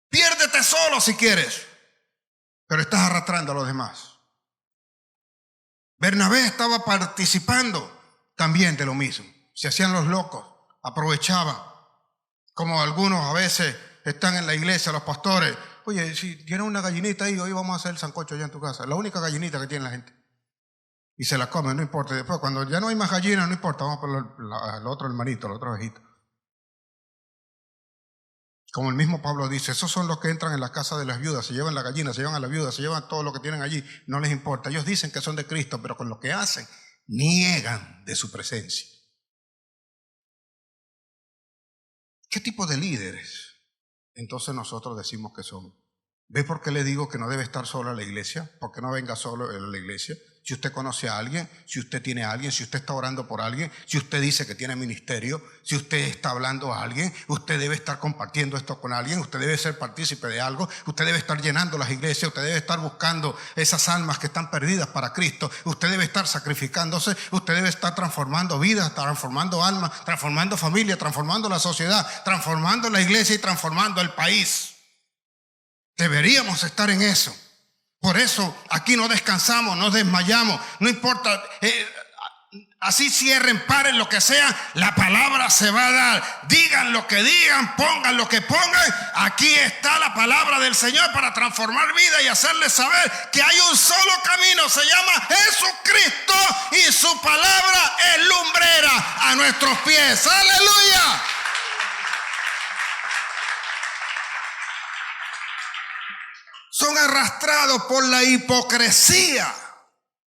Piérdete solo si quieres, pero estás arrastrando a los demás. Bernabé estaba participando también de lo mismo. Se hacían los locos, aprovechaban. Como algunos a veces están en la iglesia, los pastores. Oye, si tienes una gallinita ahí, hoy vamos a hacer el sancocho allá en tu casa. La única gallinita que tiene la gente. Y se la comen, no importa. Después, cuando ya no hay más gallinas, no importa. Vamos por el otro hermanito, el otro ovejito. Como el mismo Pablo dice, esos son los que entran en la casa de las viudas, se llevan la gallina, se llevan a la viuda, se llevan todo lo que tienen allí, no les importa. Ellos dicen que son de Cristo, pero con lo que hacen, niegan de su presencia. ¿Qué tipo de líderes entonces nosotros decimos que somos? ¿Ve por qué le digo que no debe estar solo en la iglesia? ¿Por qué no venga solo a la iglesia? Si usted conoce a alguien, si usted tiene a alguien, si usted está orando por alguien, si usted dice que tiene ministerio, si usted está hablando a alguien, usted debe estar compartiendo esto con alguien, usted debe ser partícipe de algo, usted debe estar llenando las iglesias, usted debe estar buscando esas almas que están perdidas para Cristo, usted debe estar sacrificándose, usted debe estar transformando vidas, transformando almas, transformando familia, transformando la sociedad, transformando la iglesia y transformando el país. Deberíamos estar en eso. Por eso aquí no descansamos, no desmayamos, no importa, así cierren, paren, lo que sea, la palabra se va a dar. Digan lo que digan, pongan lo que pongan. Aquí está la palabra del Señor para transformar vida y hacerles saber que hay un solo camino, se llama Jesucristo, y su palabra es lumbrera a nuestros pies. ¡Aleluya! Son arrastrados por la hipocresía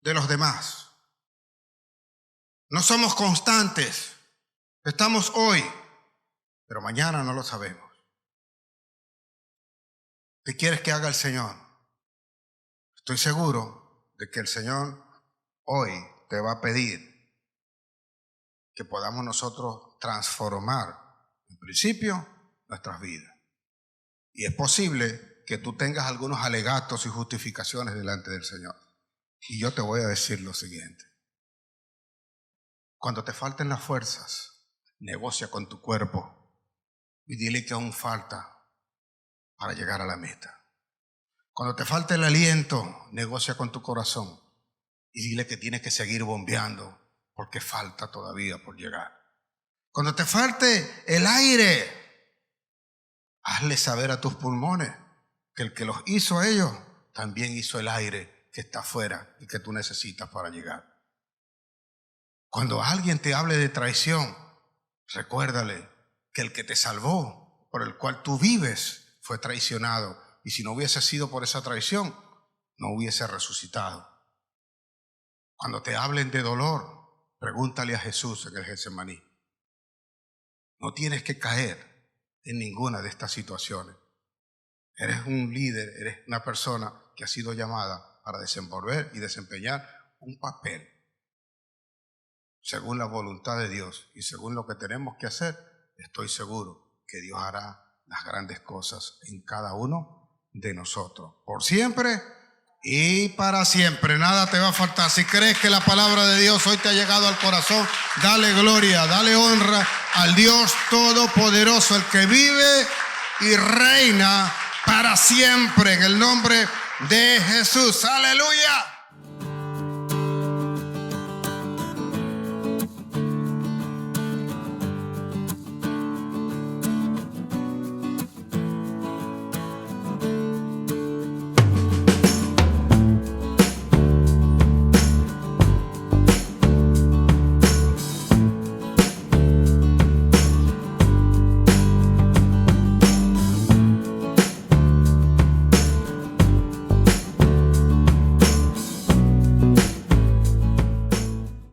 de los demás. No somos constantes. Estamos hoy, pero mañana no lo sabemos. ¿Qué quieres que haga el Señor? Estoy seguro de que el Señor hoy te va a pedir que podamos nosotros transformar, en principio, nuestras vidas. Y es posible que tú tengas algunos alegatos y justificaciones delante del Señor. Y yo te voy a decir lo siguiente. Cuando te falten las fuerzas, negocia con tu cuerpo y dile que aún falta para llegar a la meta. Cuando te falte el aliento, negocia con tu corazón y dile que tienes que seguir bombeando porque falta todavía por llegar. Cuando te falte el aire, hazle saber a tus pulmones que el que los hizo a ellos también hizo el aire que está afuera y que tú necesitas para llegar. Cuando alguien te hable de traición, recuérdale que el que te salvó, por el cual tú vives, fue traicionado. Y si no hubiese sido por esa traición, no hubiese resucitado. Cuando te hablen de dolor, pregúntale a Jesús en el Getsemaní. No tienes que caer en ninguna de estas situaciones. Eres un líder, eres una persona que ha sido llamada para desenvolver y desempeñar un papel según la voluntad de Dios y según lo que tenemos que hacer. Estoy seguro que Dios hará las grandes cosas en cada uno de nosotros, por siempre y para siempre. Nada te va a faltar. Si crees que la palabra de Dios hoy te ha llegado al corazón, dale gloria, dale honra al Dios Todopoderoso, el que vive y reina para siempre, en el nombre de Jesús. ¡Aleluya!